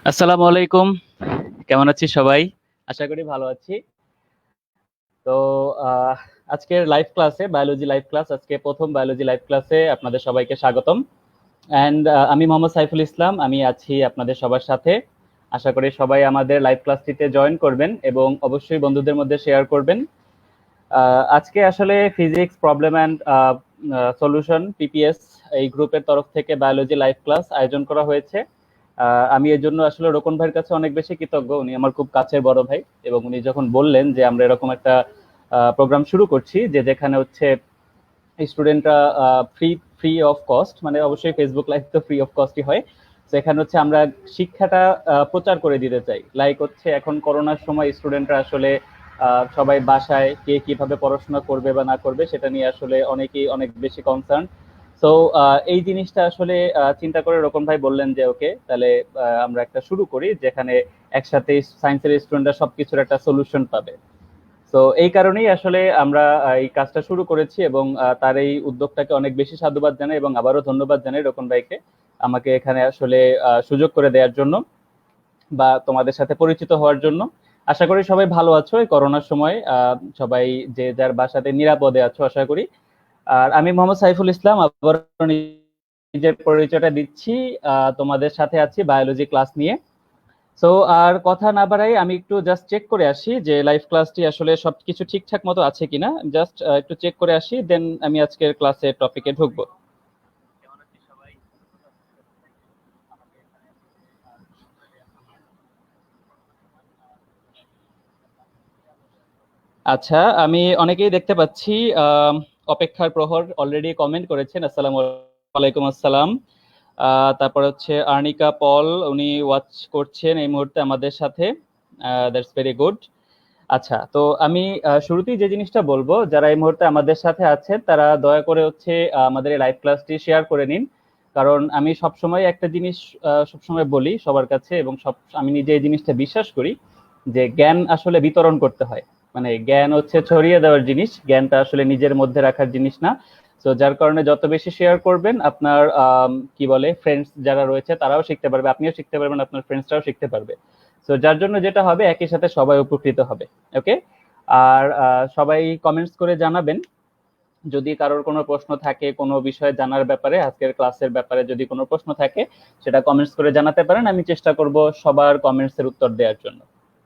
আসসালামু আলাইকুম। কেমন আছিস সবাই? আশা করি ভালো আছি। তো আহ, আজকের লাইভ ক্লাসে বায়োলজি লাইভ ক্লাস, আজকে প্রথম বায়োলজি লাইভ ক্লাসে আপনাদের সবাইকে স্বাগতম। অ্যান্ড আমি মোহাম্মদ সাইফুল ইসলাম, আমি আছি আপনাদের সবার সাথে। আশা করি সবাই আমাদের লাইভ ক্লাসটিতে জয়েন করবেন এবং অবশ্যই বন্ধুদের মধ্যে শেয়ার করবেন। আজকে আসলে physics problem and solution PPS এই গ্রুপের তরফ থেকে বায়োলজি লাইভ ক্লাস আয়োজন করা হয়েছে। আমি এর জন্য আসলে রোকন ভাইয়ের কাছে অনেক বেশি কৃতজ্ঞ। উনি আমার খুব কাছের বড় ভাই এবং উনি যখন বললেন যে আমরা এরকম একটা প্রোগ্রাম শুরু করছি, যে যেখানে হচ্ছে স্টুডেন্টরা ফ্রি ফ্রি অফ কস্ট, মানে অবশ্যই ফেসবুক লাইভ তো ফ্রি অফ কস্টই হয়, সেখানে হচ্ছে আমরা শিক্ষাটা প্রচার করে দিতে চাই। লাইক হচ্ছে এখন করোনার সময় স্টুডেন্টরা আসলে সবাই বাসায় কে কিভাবে পড়াশোনা করবে বা না করবে সেটা নিয়ে আসলে অনেকেই অনেক বেশি কনসার্ন। সো এই জিনিসটা আসলে চিন্তা করে রকম ভাই বললেন যে ওকে তাহলে আমরা একটা শুরু করি যেখানে একসাথে সায়েন্সের স্টুডেন্টরা সবকিছুর একটা সলিউশন পাবে। তো এই কারণেই আসলে আমরা এই কাজটা শুরু করেছি এবং তার এই উদ্যোগটাকে অনেক বেশি সাধুবাদ জানাই এবং আবারও ধন্যবাদ জানাই রকন ভাইকে আমাকে এখানে আসলে সুযোগ করে দেওয়ার জন্য বা তোমাদের সাথে পরিচিত হওয়ার জন্য। আশা করি সবাই ভালো আছো এই করোনার সময়, সবাই যে যার বাসাতে নিরাপদে আছো আশা করি। আর আমি মোহাম্মদ সাইফুল ইসলাম, আবার নিজের পরিচয়টা দিচ্ছি। তোমাদের সাথে আছি বায়োলজি ক্লাস নিয়ে। সো আর কথা না বাড়াই আমি একটু জাস্ট চেক করে আসি যে লাইভ ক্লাসটি আসলে সবকিছু ঠিকঠাক মতো আছে কিনা, জাস্ট একটু চেক করে আসি, দেন আমি আজকের ক্লাসের টপিকে ঢুকবো। আচ্ছা, আমি অনেকেই দেখতে পাচ্ছি অপেক্ষার প্রহর অলরেডি কমেন্ট করেছেন, আসসালামু আলাইকুম। আসসালাম। তারপর হচ্ছে আর্নিকা পল, উনি ওয়াচ করছেন এই মুহূর্তে আমাদের সাথে। That's very good. আচ্ছা, তো আমি শুরুতেই যে জিনিসটা বলবো, যারা এই মুহূর্তে আমাদের সাথে আছেন তারা দয়া করে হচ্ছে আমাদের এই লাইভ ক্লাসটি শেয়ার করে নিন। কারণ আমি সবসময় একটা জিনিস সবসময় বলি সবার কাছে, এবং আমি নিজে এই জিনিসটা বিশ্বাস করি যে জ্ঞান আসলে বিতরণ করতে হয়। মানে জ্ঞান হচ্ছে ছড়িয়ে দেওয়ার জিনিস, জ্ঞানটা আসলে নিজের মধ্যে রাখার জিনিস না। তো যার কারণে যত বেশি শেয়ার করবেন আপনার কি বলে ফ্রেন্ডস যারা রয়েছে তারাও শিখতে পারবে, আপনিও শিখতে পারবেন, আপনার ফ্রেন্ডসরাও শিখতে পারবে। তো যার জন্য যেটা হবে একই সাথে সবাই উপকৃত হবে। ওকে। আর সবাই কমেন্টস করে জানাবেন যদি কারোর কোনো প্রশ্ন থাকে কোনো বিষয়ে জানার ব্যাপারে, আজকের ক্লাসের ব্যাপারে যদি কোনো প্রশ্ন থাকে সেটা কমেন্টস করে জানাতে পারেন, আমি চেষ্টা করব সবার কমেন্টস এর উত্তর দেওয়ার জন্য।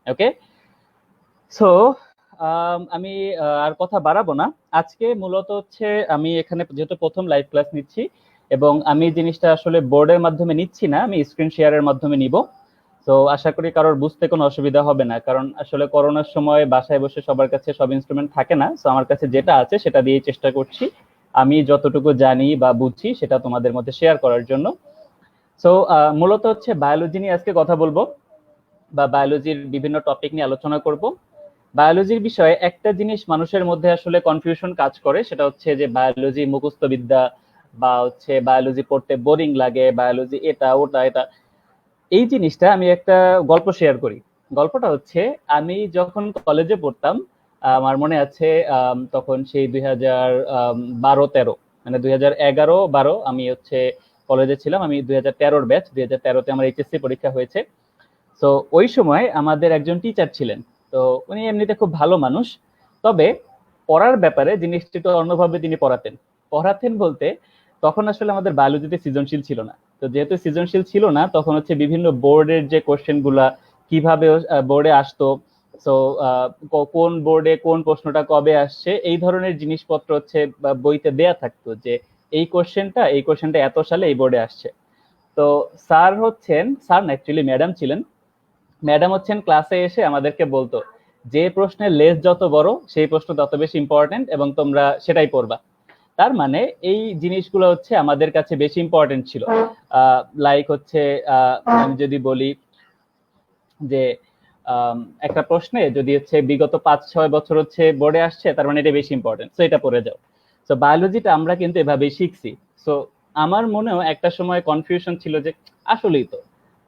ওকে। সো আমি আর কথা বাড়াবো না। আজকে মূলত হচ্ছে আমি এখানে যেহেতু প্রথম লাইভ ক্লাস নিচ্ছি এবং আমি জিনিসটা আসলে বোর্ডের মাধ্যমে নিচ্ছি না, আমি স্ক্রিন শেয়ারের মাধ্যমে নিব। তো আশা করি কারোর বুঝতে কোনো অসুবিধা হবে না, কারণ আসলে করোনার সময় বাসায় বসে সবার কাছে সব ইনস্ট্রুমেন্ট থাকে না। তো আমার কাছে যেটা আছে সেটা দিয়েই চেষ্টা করছি আমি যতটুকু জানি বা বুঝি সেটা তোমাদের মধ্যে শেয়ার করার জন্য। সো মূলত হচ্ছে বায়োলজি নিয়ে আজকে কথা বলবো বা বায়োলজির বিভিন্ন টপিক নিয়ে আলোচনা করব। বায়োলজির বিষয়ে একটা জিনিস মানুষের মধ্যে আসলে কনফিউশন কাজ করে, সেটা হচ্ছে যে বায়োলজি মুখস্থ বিদ্যা বা হচ্ছে বায়োলজি পড়তে বোরিং লাগে, বায়োলজি এটা ওটা এটা। এই জিনিসটা আমি একটা গল্প শেয়ার করি। গল্পটা হচ্ছে আমি যখন কলেজে পড়তাম, আমার মনে আছে তখন সেই 2012-13, মানে 2011-12 আমি হচ্ছে কলেজে ছিলাম। আমি 2013-র ব্যাচ, 2013-তে আমার এইচএসসি পরীক্ষা হয়েছে। তো ওই সময় আমাদের একজন টিচার ছিলেন। তো উনি এমনিতে খুব ভালো মানুষ, তবে পড়ার ব্যাপারে জিনিসটি তো অন্যভাবে তিনি পড়াতেন। পড়াতেন বলতে তখন আসলে আমাদের বায়োলজিতে সৃজনশীল ছিল না। তো যেহেতু সৃজনশীল ছিল না তখন হচ্ছে বিভিন্ন বোর্ডের যে কোশ্চেন গুলা কিভাবে বোর্ডে আসতো, তো কোন বোর্ডে কোন প্রশ্নটা কবে আসছে এই ধরনের জিনিসপত্র হচ্ছে বইতে দেয়া থাকতো যে এই কোশ্চেনটা এত সালে এই বোর্ডে আসছে। তো স্যার না, অ্যাকচুয়ালি ম্যাডাম ছিলেন। ম্যাডাম হচ্ছেন ক্লাসে এসে আমাদেরকে বলতো যে প্রশ্নের লেস যত বড় সেই প্রশ্ন তত বেশি ইম্পর্টেন্ট এবং তোমরা সেটাই পড়বা। তার মানে এই জিনিসগুলো হচ্ছে আমাদের কাছে বেশি ইম্পর্টেন্ট ছিল। লাইক হচ্ছে আমি যদি বলি যে একটা প্রশ্নে যদি হচ্ছে বিগত 5-6 বছর হচ্ছে বোর্ডে আসছে তার মানে এটা বেশি ইম্পর্টেন্ট, তো এটা পড়ে যাও। তো বায়োলজিটা আমরা কিন্তু এভাবেই শিখছি। সো আমার মনেও একটা সময় কনফিউশন ছিল যে আসলেই তো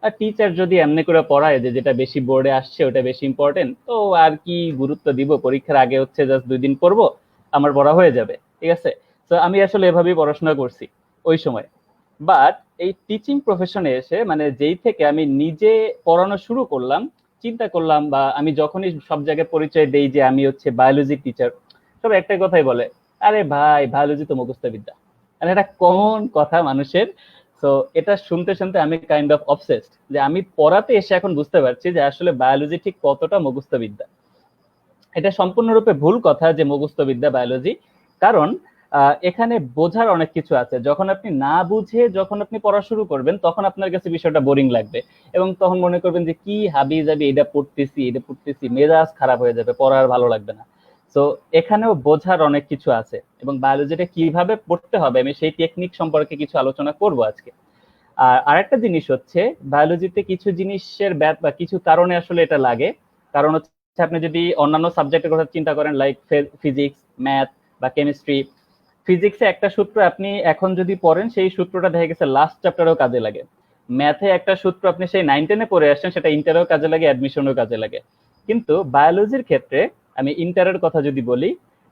আর টিচার যদি এমনি করে পড়ায় যে যেটা বেশি বোর্ডে আসছে ওটা বেশি ইম্পর্টেন্ট, তো আর কি গুরুত্ব দিব, পরীক্ষার আগে হচ্ছে জাস্ট 2 দিন পড়বো, আমার পড়া হয়ে যাবে, ঠিক আছে। তো আমি আসলে এভাবেই পড়াশোনা করছি ওই সময়। বাট এই টিচিং প্রফেশনে এসে মানে যেই থেকে আমি নিজে পড়ানো শুরু করলাম, চিন্তা করলাম, বা আমি যখনই সব জায়গায় পরিচয় দেই যে আমি হচ্ছে বায়োলজি টিচার, সব একটাই কথাই বলে, আরে ভাই বায়োলজি তো মুখস্থ বিদ্যা। মানে এটা কমন কথা মানুষের। তো এটা শুনতে শুনতে আমি কাইন্ড অফ অবসেসড যে আমি পড়াতে এসে এখন বুঝতে পারছি যে আসলে বায়োলজি ঠিক কতটা মুখস্থ বিদ্যা। এটা সম্পূর্ণরূপে ভুল কথা যে মুখস্থ বিদ্যা বায়োলজি। কারণ এখানে বোঝার অনেক কিছু আছে। যখন আপনি না বুঝে যখন আপনি পড়া শুরু করবেন তখন আপনার কাছে বিষয়টা বোরিং লাগবে, এবং তখন মনে করবেন যে কি হাবি যাবি, এটা পড়তেছি মেজাজ খারাপ হয়ে যাবে, পড়ার ভালো লাগবে না। তো এখানেও বোঝার অনেক কিছু আছে, এবং বায়োলজিটা কিভাবে পড়তে হবে আমি সেই টেকনিক সম্পর্কে কিছু আলোচনা করব আজকে। আর আরেকটা জিনিস হচ্ছে, বায়োলজিতে কিছু জিনিসের বা কিছু কারণে আসলে এটা লাগে। কারণ হচ্ছে আপনি যদি অন্যান্য সাবজেক্টের কথা চিন্তা করেন, লাইক ফিজিক্স, ম্যাথ বা কেমিস্ট্রি, ফিজিক্সে একটা সূত্র আপনি এখন যদি পড়েন সেই সূত্রটা দেখা গেছে লাস্ট চ্যাপ্টারেও কাজে লাগে। ম্যাথে একটা সূত্র আপনি সেই 9-10-এ পড়ে আসছেন, সেটা ইন্টারেও কাজে লাগে, অ্যাডমিশনেও কাজে লাগে। কিন্তু বায়োলজির ক্ষেত্রে আমি ইন্টারের কথা যদি বলি,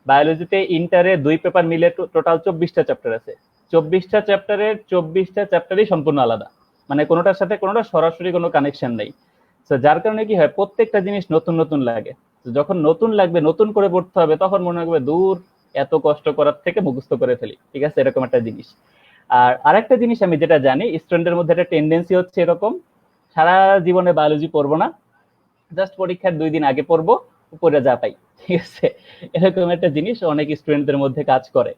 বায়োলজিতে ইন্টারে 2 পেপার মিলে টোটাল 24টা চ্যাপ্টার আছে। 24টা চ্যাপ্টারের 24টা চ্যাপ্টারই সম্পূর্ণ আলাদা, মানে কোনোটার সাথে কোনোটা সরাসরি কোনো কানেকশন নেই। তো যার কারণে কি হয়, প্রত্যেকটা জিনিস নতুন নতুন লাগে। যখন নতুন লাগবে, নতুন করে পড়তে হবে, তখন মনে হবে দূর, এত কষ্ট করার থেকে মুখস্থ করে ফেলি, ঠিক আছে, এরকম একটা জিনিস। আর আরেকটা জিনিস আমি যেটা জানি, স্টুডেন্টের মধ্যে একটা টেন্ডেন্সি হচ্ছে এরকম, সারা জীবনে বায়োলজি পড়বো না, জাস্ট পরীক্ষার 2 দিন আগে পড়বো, উপরে যা পাই, ঠিক আছে, এরকম একটা জিনিস অনেক স্টুডেন্টদের মধ্যে কাজ করে।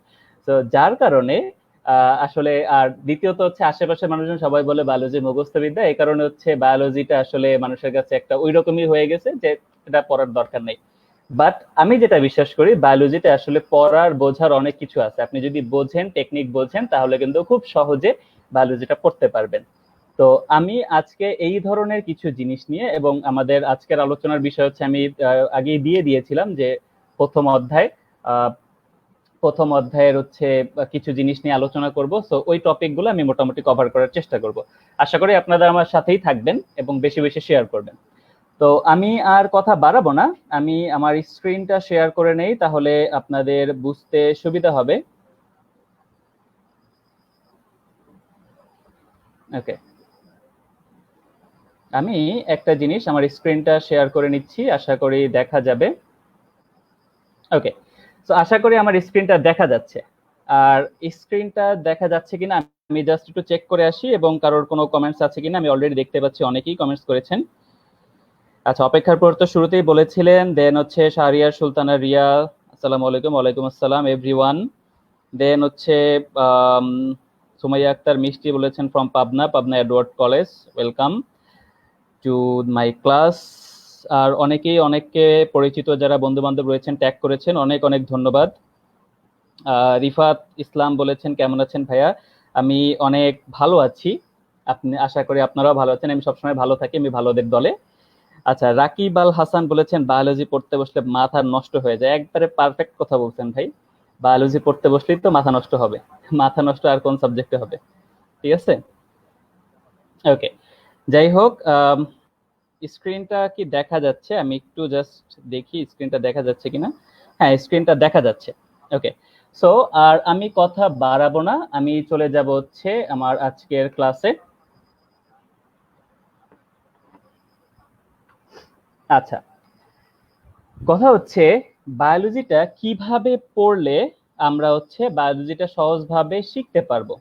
তো যার কারণে আসলে, আর দ্বিতীয়ত হচ্ছে আশেপাশের মানুষজন সবাই বলে বায়োলজি মুখস্থ বিদ্যা, এই কারণে হচ্ছে বায়োলজিটা আসলে মানুষের কাছে একটা ওই রকমই হয়ে গেছে যে এটা পড়ার দরকার নেই। বাট আমি যেটা বিশ্বাস করি, বায়োলজিতে আসলে পড়ার বোঝার অনেক কিছু আছে। আপনি যদি বোঝেন, টেকনিক বোঝেন, তাহলে কিন্তু খুব সহজে বায়োলজিটা পড়তে পারবেন। তো আমি আজকে এই ধরনের কিছু জিনিস নিয়ে, এবং আমাদের আজকের আলোচনার বিষয় হচ্ছে, আমি আগেই দিয়ে দিয়েছিলাম যে প্রথম অধ্যায়, প্রথম অধ্যায়ের হচ্ছে কিছু জিনিস নিয়ে আলোচনা করব। সো ওই টপিকগুলো আমি মোটামুটি কভার করার চেষ্টা করব। আশা করি আপনারা আমার সাথেই থাকবেন এবং বেশি বেশি শেয়ার করবেন। তো আমি আর কথা বাড়াবো না, আমি আমার স্ক্রিনটা শেয়ার করে নেই, তাহলে আপনাদের বুঝতে সুবিধা হবে। ওকে, আমি একটা জিনিস আমার স্ক্রিনটা শেয়ার করে নিচ্ছি, আশা করি দেখা যাবে। ওকে, তো আশা করি আমার স্ক্রিনটা দেখা যাচ্ছে। আর স্ক্রিনটা দেখা যাচ্ছে কিনা আমি জাস্ট একটু চেক করে আসি, এবং কারোর কোনো কমেন্টস আছে কিনা। আমি অলরেডি দেখতে পাচ্ছি অনেকেই কমেন্টস করেছেন। আচ্ছা, অপেক্ষার পর তো শুরুতেই বলেছিলেন। দেন হচ্ছে শাহরিয়ার সুলতানা রিয়া, আসসালামু আলাইকুম। ওয়ালাইকুম আসসালাম এভরিওয়ান। দেন হচ্ছে আম, সুমাইয়া আক্তার মিষ্টি বলেছেন from Pabna, Pabna Edward college, welcome to my class. আর অনেকেই অনেককে পরিচিত যারা বন্ধু বান্ধব রয়েছেন ট্যাগ করেছেন, অনেক অনেক ধন্যবাদ। রিফাত ইসলাম বলেছেন কেমন আছেন ভাইয়া, আমি অনেক ভালো আছি, আপনি আশা করি আপনারাও ভালো আছেন। আমি সবসময় ভালো থাকি, আমি ভালোদের দলে। আচ্ছা, রাকিব আল হাসান বলেছেন বায়োলজি পড়তে বসলে মাথা নষ্ট হয়ে যায়। একবারে পারফেক্ট কথা বলছেন ভাই, বায়োলজি পড়তে বসলেই তো মাথা নষ্ট হবে, মাথা নষ্ট আর কোন সাবজেক্টে হবে, ঠিক আছে। ওকে, যাই হোক, স্ক্রিনটা কি দেখা যাচ্ছে, আমি একটু জাস্ট দেখি স্ক্রিনটা দেখা যাচ্ছে কিনা। হ্যাঁ, স্ক্রিনটা দেখা যাচ্ছে। ওকে, সো আর আমি কথা বাড়াবো না, আমি চলে যাব হচ্ছে আমার আজকের ক্লাসে। আচ্ছা, কথা হচ্ছে বায়োলজিটা কিভাবে পড়লে আমরা হচ্ছে বায়োলজিটা সহজভাবে শিখতে পারবো।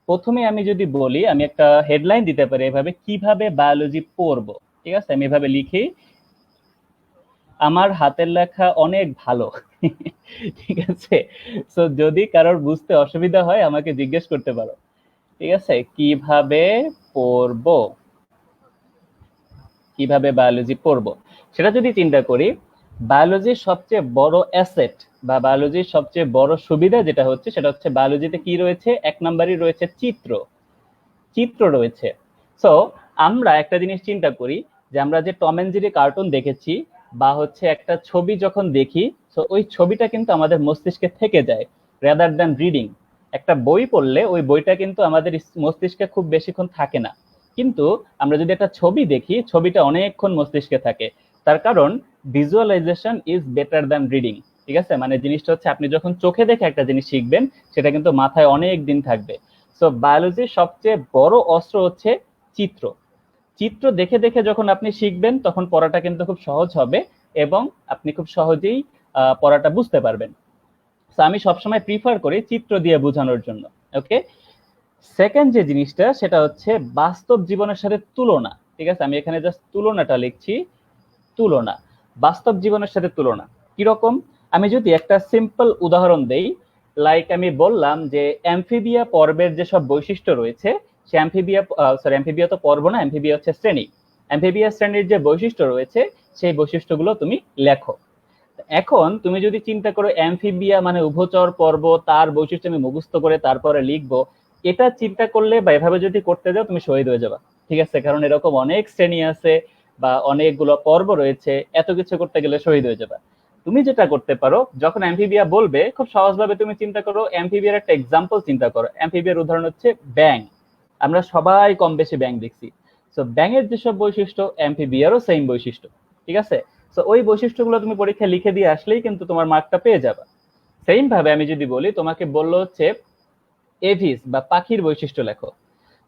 প্রথমে আমি যদি বলি, আমি একটা হেডলাইন দিতে পারি এভাবে, কিভাবে বায়োলজি পড়বো, ঠিক আছে, আমি এভাবে লিখি, আমার হাতের লেখা অনেক ভালো। ঠিক আছে, সো যদি কারোর বুঝতে অসুবিধা হয় আমাকে জিজ্ঞেস করতে পারো, ঠিক আছে। কিভাবে পড়বো, কিভাবে বায়োলজি পড়বো, সেটা যদি চিন্তা করি, বায়োলজির সবচেয়ে বড় অ্যাসেট বা বায়োলজির সবচেয়ে বড় সুবিধা যেটা হচ্ছে, সেটা হচ্ছে বায়োলজিতে কি রয়েছে, এক নাম্বারই রয়েছে চিত্র, চিত্র রয়েছে। সো আমরা একটা জিনিস চিন্তা করি, যে আমরা যে টম এন্ড জেরি কার্টুন দেখেছি, বা হচ্ছে একটা ছবি যখন দেখি, তো ওই ছবিটা কিন্তু আমাদের মস্তিষ্কে থেকে যায়, রাদার দ্যান রিডিং। একটা বই পড়লে ওই বইটা কিন্তু আমাদের মস্তিষ্কে খুব বেশিক্ষণ থাকে না, কিন্তু আমরা যদি একটা ছবি দেখি, ছবিটা অনেকক্ষণ মস্তিষ্কে থাকে। তার কারণ visualisation is better than reading, ঠিক আছে। মানে জিনিসটা হচ্ছে, আপনি যখন চোখে দেখে একটা জিনিস শিখবেন, সেটা কিন্তু মাথায় অনেক দিন থাকবে। সো বায়োলজির সবচেয়ে বড় অস্ত্র হচ্ছে চিত্র। চিত্র দেখে দেখে যখন আপনি শিখবেন তখন পড়াটা কিন্তু খুব সহজ হবে এবং আপনি খুব সহজেই পড়াটা বুঝতে পারবেন। তো আমি সবসময় প্রিফার করি চিত্র দিয়ে বোঝানোর জন্য। ওকে, সেকেন্ড যে জিনিসটা সেটা হচ্ছে বাস্তব জীবনের সাথে তুলনা। ঠিক আছে, আমি এখানে জাস্ট তুলনাটা লিখছি, তুলনা, বাস্তব জীবনের সাথে তুলনা কিরকম। আমি যদি একটা সিম্পল উদাহরণ দেই, লাইক আমি বললাম যে অ্যামফিবিয়া পর্বের যেসব বৈশিষ্ট্য রয়েছে, সে অ্যামফিবিয়া তো পর্ব না, অ্যামফিবিয়া হচ্ছে শ্রেণী। অ্যামফিবিয়া শ্রেণীর যে বৈশিষ্ট্য রয়েছে সেই বৈশিষ্ট্যগুলো তুমি লেখো। এখন তুমি যদি চিন্তা করো অ্যামফিবিয়া মানে উভচর পর্ব, তার বৈশিষ্ট্য আমি মুখস্থ করে তারপরে লিখবো, এটা চিন্তা করলে বা এভাবে যদি করতে যাও তুমি শহীদ হয়ে যাবা। ঠিক আছে, কারণ এরকম অনেক শ্রেণী আছে বা অনেকগুলো পর্ব রয়েছে, এত কিছু করতে গেলে শহীদ হয়ে যাবা। তুমি যেটা করতে পারো, যখন অ্যামফিবিয়া বলবে খুব সহজভাবে তুমি চিন্তা করো, অ্যামফিবিয়ার একটা এক্সাম্পল চিন্তা করো। অ্যামফিবিয়ার উদাহরণ হচ্ছে ব্যাং। আমরা সবাই কম বেশি ব্যাং দেখছি। তো ব্যাঙের যেসব বৈশিষ্ট্য, অ্যামফিবিয়ারও সেম বৈশিষ্ট্য। ঠিক আছে, তো ওই বৈশিষ্ট্যগুলো তুমি পরীক্ষায় লিখে দিয়ে আসলেই কিন্তু তোমার মার্কটা পেয়ে যাবে। সেম ভাবে আমি যদি বলি, তোমাকে বললো হচ্ছে এভিস বা পাখির বৈশিষ্ট্য লেখো।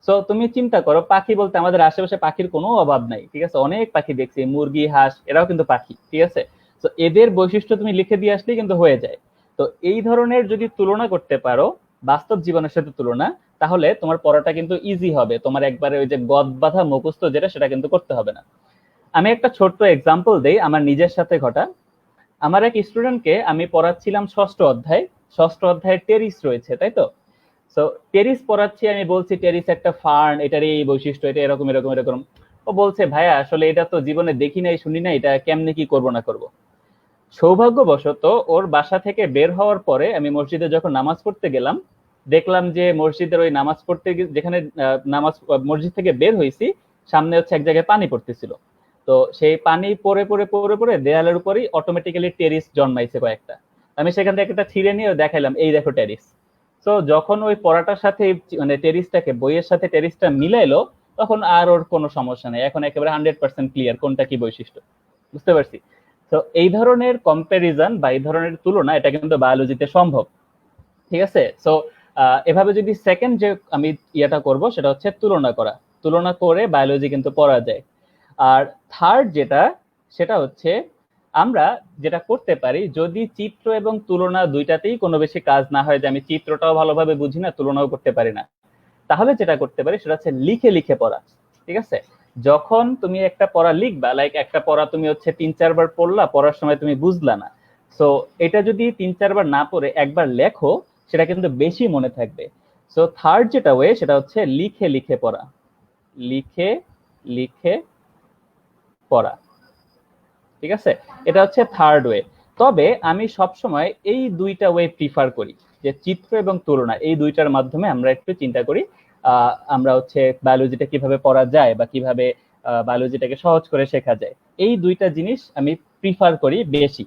সো তুমি চিন্তা করো, পাখি বলতে আমাদের আশেপাশে পাখির কোনো অভাব নাই। ঠিক আছে, অনেক পাখি দেখছি, মুরগি, হাঁস, এরাও কিন্তু পাখি। ঠিক আছে, তো এদের বৈশিষ্ট্য তুমি লিখে দিয়ে আসলেই কিন্তু হয়ে যায়। তো এই ধরনের যদি তুলনা করতে পারো বাস্তব জীবনের সাথে তুলনা, তাহলে তোমার পড়াটা কিন্তু ইজি হবে। তোমার একবারে ওই যে গদ বাঁধা মুখস্থ যেটা, সেটা কিন্তু করতে হবে না। আমি একটা ছোট্ট এক্সাম্পল দেই আমার নিজের সাথে ঘটা। আমার এক স্টুডেন্টকে আমি পড়াচ্ছিলাম ষষ্ঠ অধ্যায়। ষষ্ঠ অধ্যায়ের টেরিস রয়েছে, তাই তো? সো টেরিস পড়াচ্ছি, আমি বলছি টেরিস একটা ফার্ন, এটার এই বৈশিষ্ট্য, এটা এরকম এরকম এরকম। ও বলছে ভাইয়া আসলে এটা তো জীবনে দেখি নাই, শুনি নাই, এটা কেমনে কি করব না করব। সৌভাগ্যবশত ওর বাসা থেকে বের হওয়ার পরে আমি মসজিদে যখন নামাজ পড়তে গেলাম, দেখলাম যে মসজিদের ওই নামাজ পড়তে যেখানে মসজিদ থেকে বের হয়েছি, সামনে হচ্ছে এক জায়গায় পানি পড়তেছিল। তো সেই পানি পড়ে পড়ে পড়ে পড়ে দেয়ালের উপরই অটোমেটিক্যালি টেরিস জন্মাইছে কয়েকটা। আমি সেখান থেকে একটা ছিঁড়ে নিয়ে দেখাইলাম, এই দেখো টেরিস। তো যখন ওই পড়াটার সাথে মানে টেরিসটাকে, বইয়ের সাথে টেরিসটা মিলাইলো, তখন আর ওর কোনো সমস্যা নেই, এখন একেবারে 100% ক্লিয়ার কোনটা কি বৈশিষ্ট্য। বুঝতে পারছি। তো এই ধরনের কম্প্যারিজন বা এই ধরনের তুলনা, এটা কিন্তু বায়োলজিতে সম্ভব। ঠিক আছে, সো এভাবে যদি সেকেন্ড যে আমি ইয়েটা করব সেটা হচ্ছে তুলনা করা। তুলনা করে বায়োলজি কিন্তু পড়া যায়। আর থার্ড যেটা, সেটা হচ্ছে আমরা যেটা করতে পারি, যদি চিত্র এবং তুলনা দুইটাতেই কোনো বেশি কাজ না হয়, যে আমি চিত্রটাও ভালোভাবে বুঝি না, তুলনাও করতে পারি না, তাহলে যেটা করতে পারি সেটা হচ্ছে লিখে লিখে পড়া। ঠিক আছে, যখন তুমি একটা পড়া লিখবা, লাইক একটা পড়া তুমি হচ্ছে 3-4 বার পড়লা, পড়ার সময় তুমি বুঝলা না, সো এটা যদি 3-4 বার না পড়ে একবার লেখো, সেটা কিন্তু বেশি মনে থাকবে। সো থার্ড যেটা ওয়ে, সেটা হচ্ছে লিখে লিখে পড়া। লিখে লিখে পড়া। ঠিক আছে, এটা হচ্ছে থার্ড ওয়ে। তবে আমি সবসময় এই দুইটা ওয়ে প্রিফার করি, যে চিত্র এবং তুলনা, এই দুইটার মাধ্যমে আমরা একটু চিন্তা করি আমরা হচ্ছে বায়োলজিটা কিভাবে পড়া যায় বা কিভাবে বায়োলজিটাকে সহজ করে শেখা যায়। এই দুইটা জিনিস আমি প্রিফার করি বেশি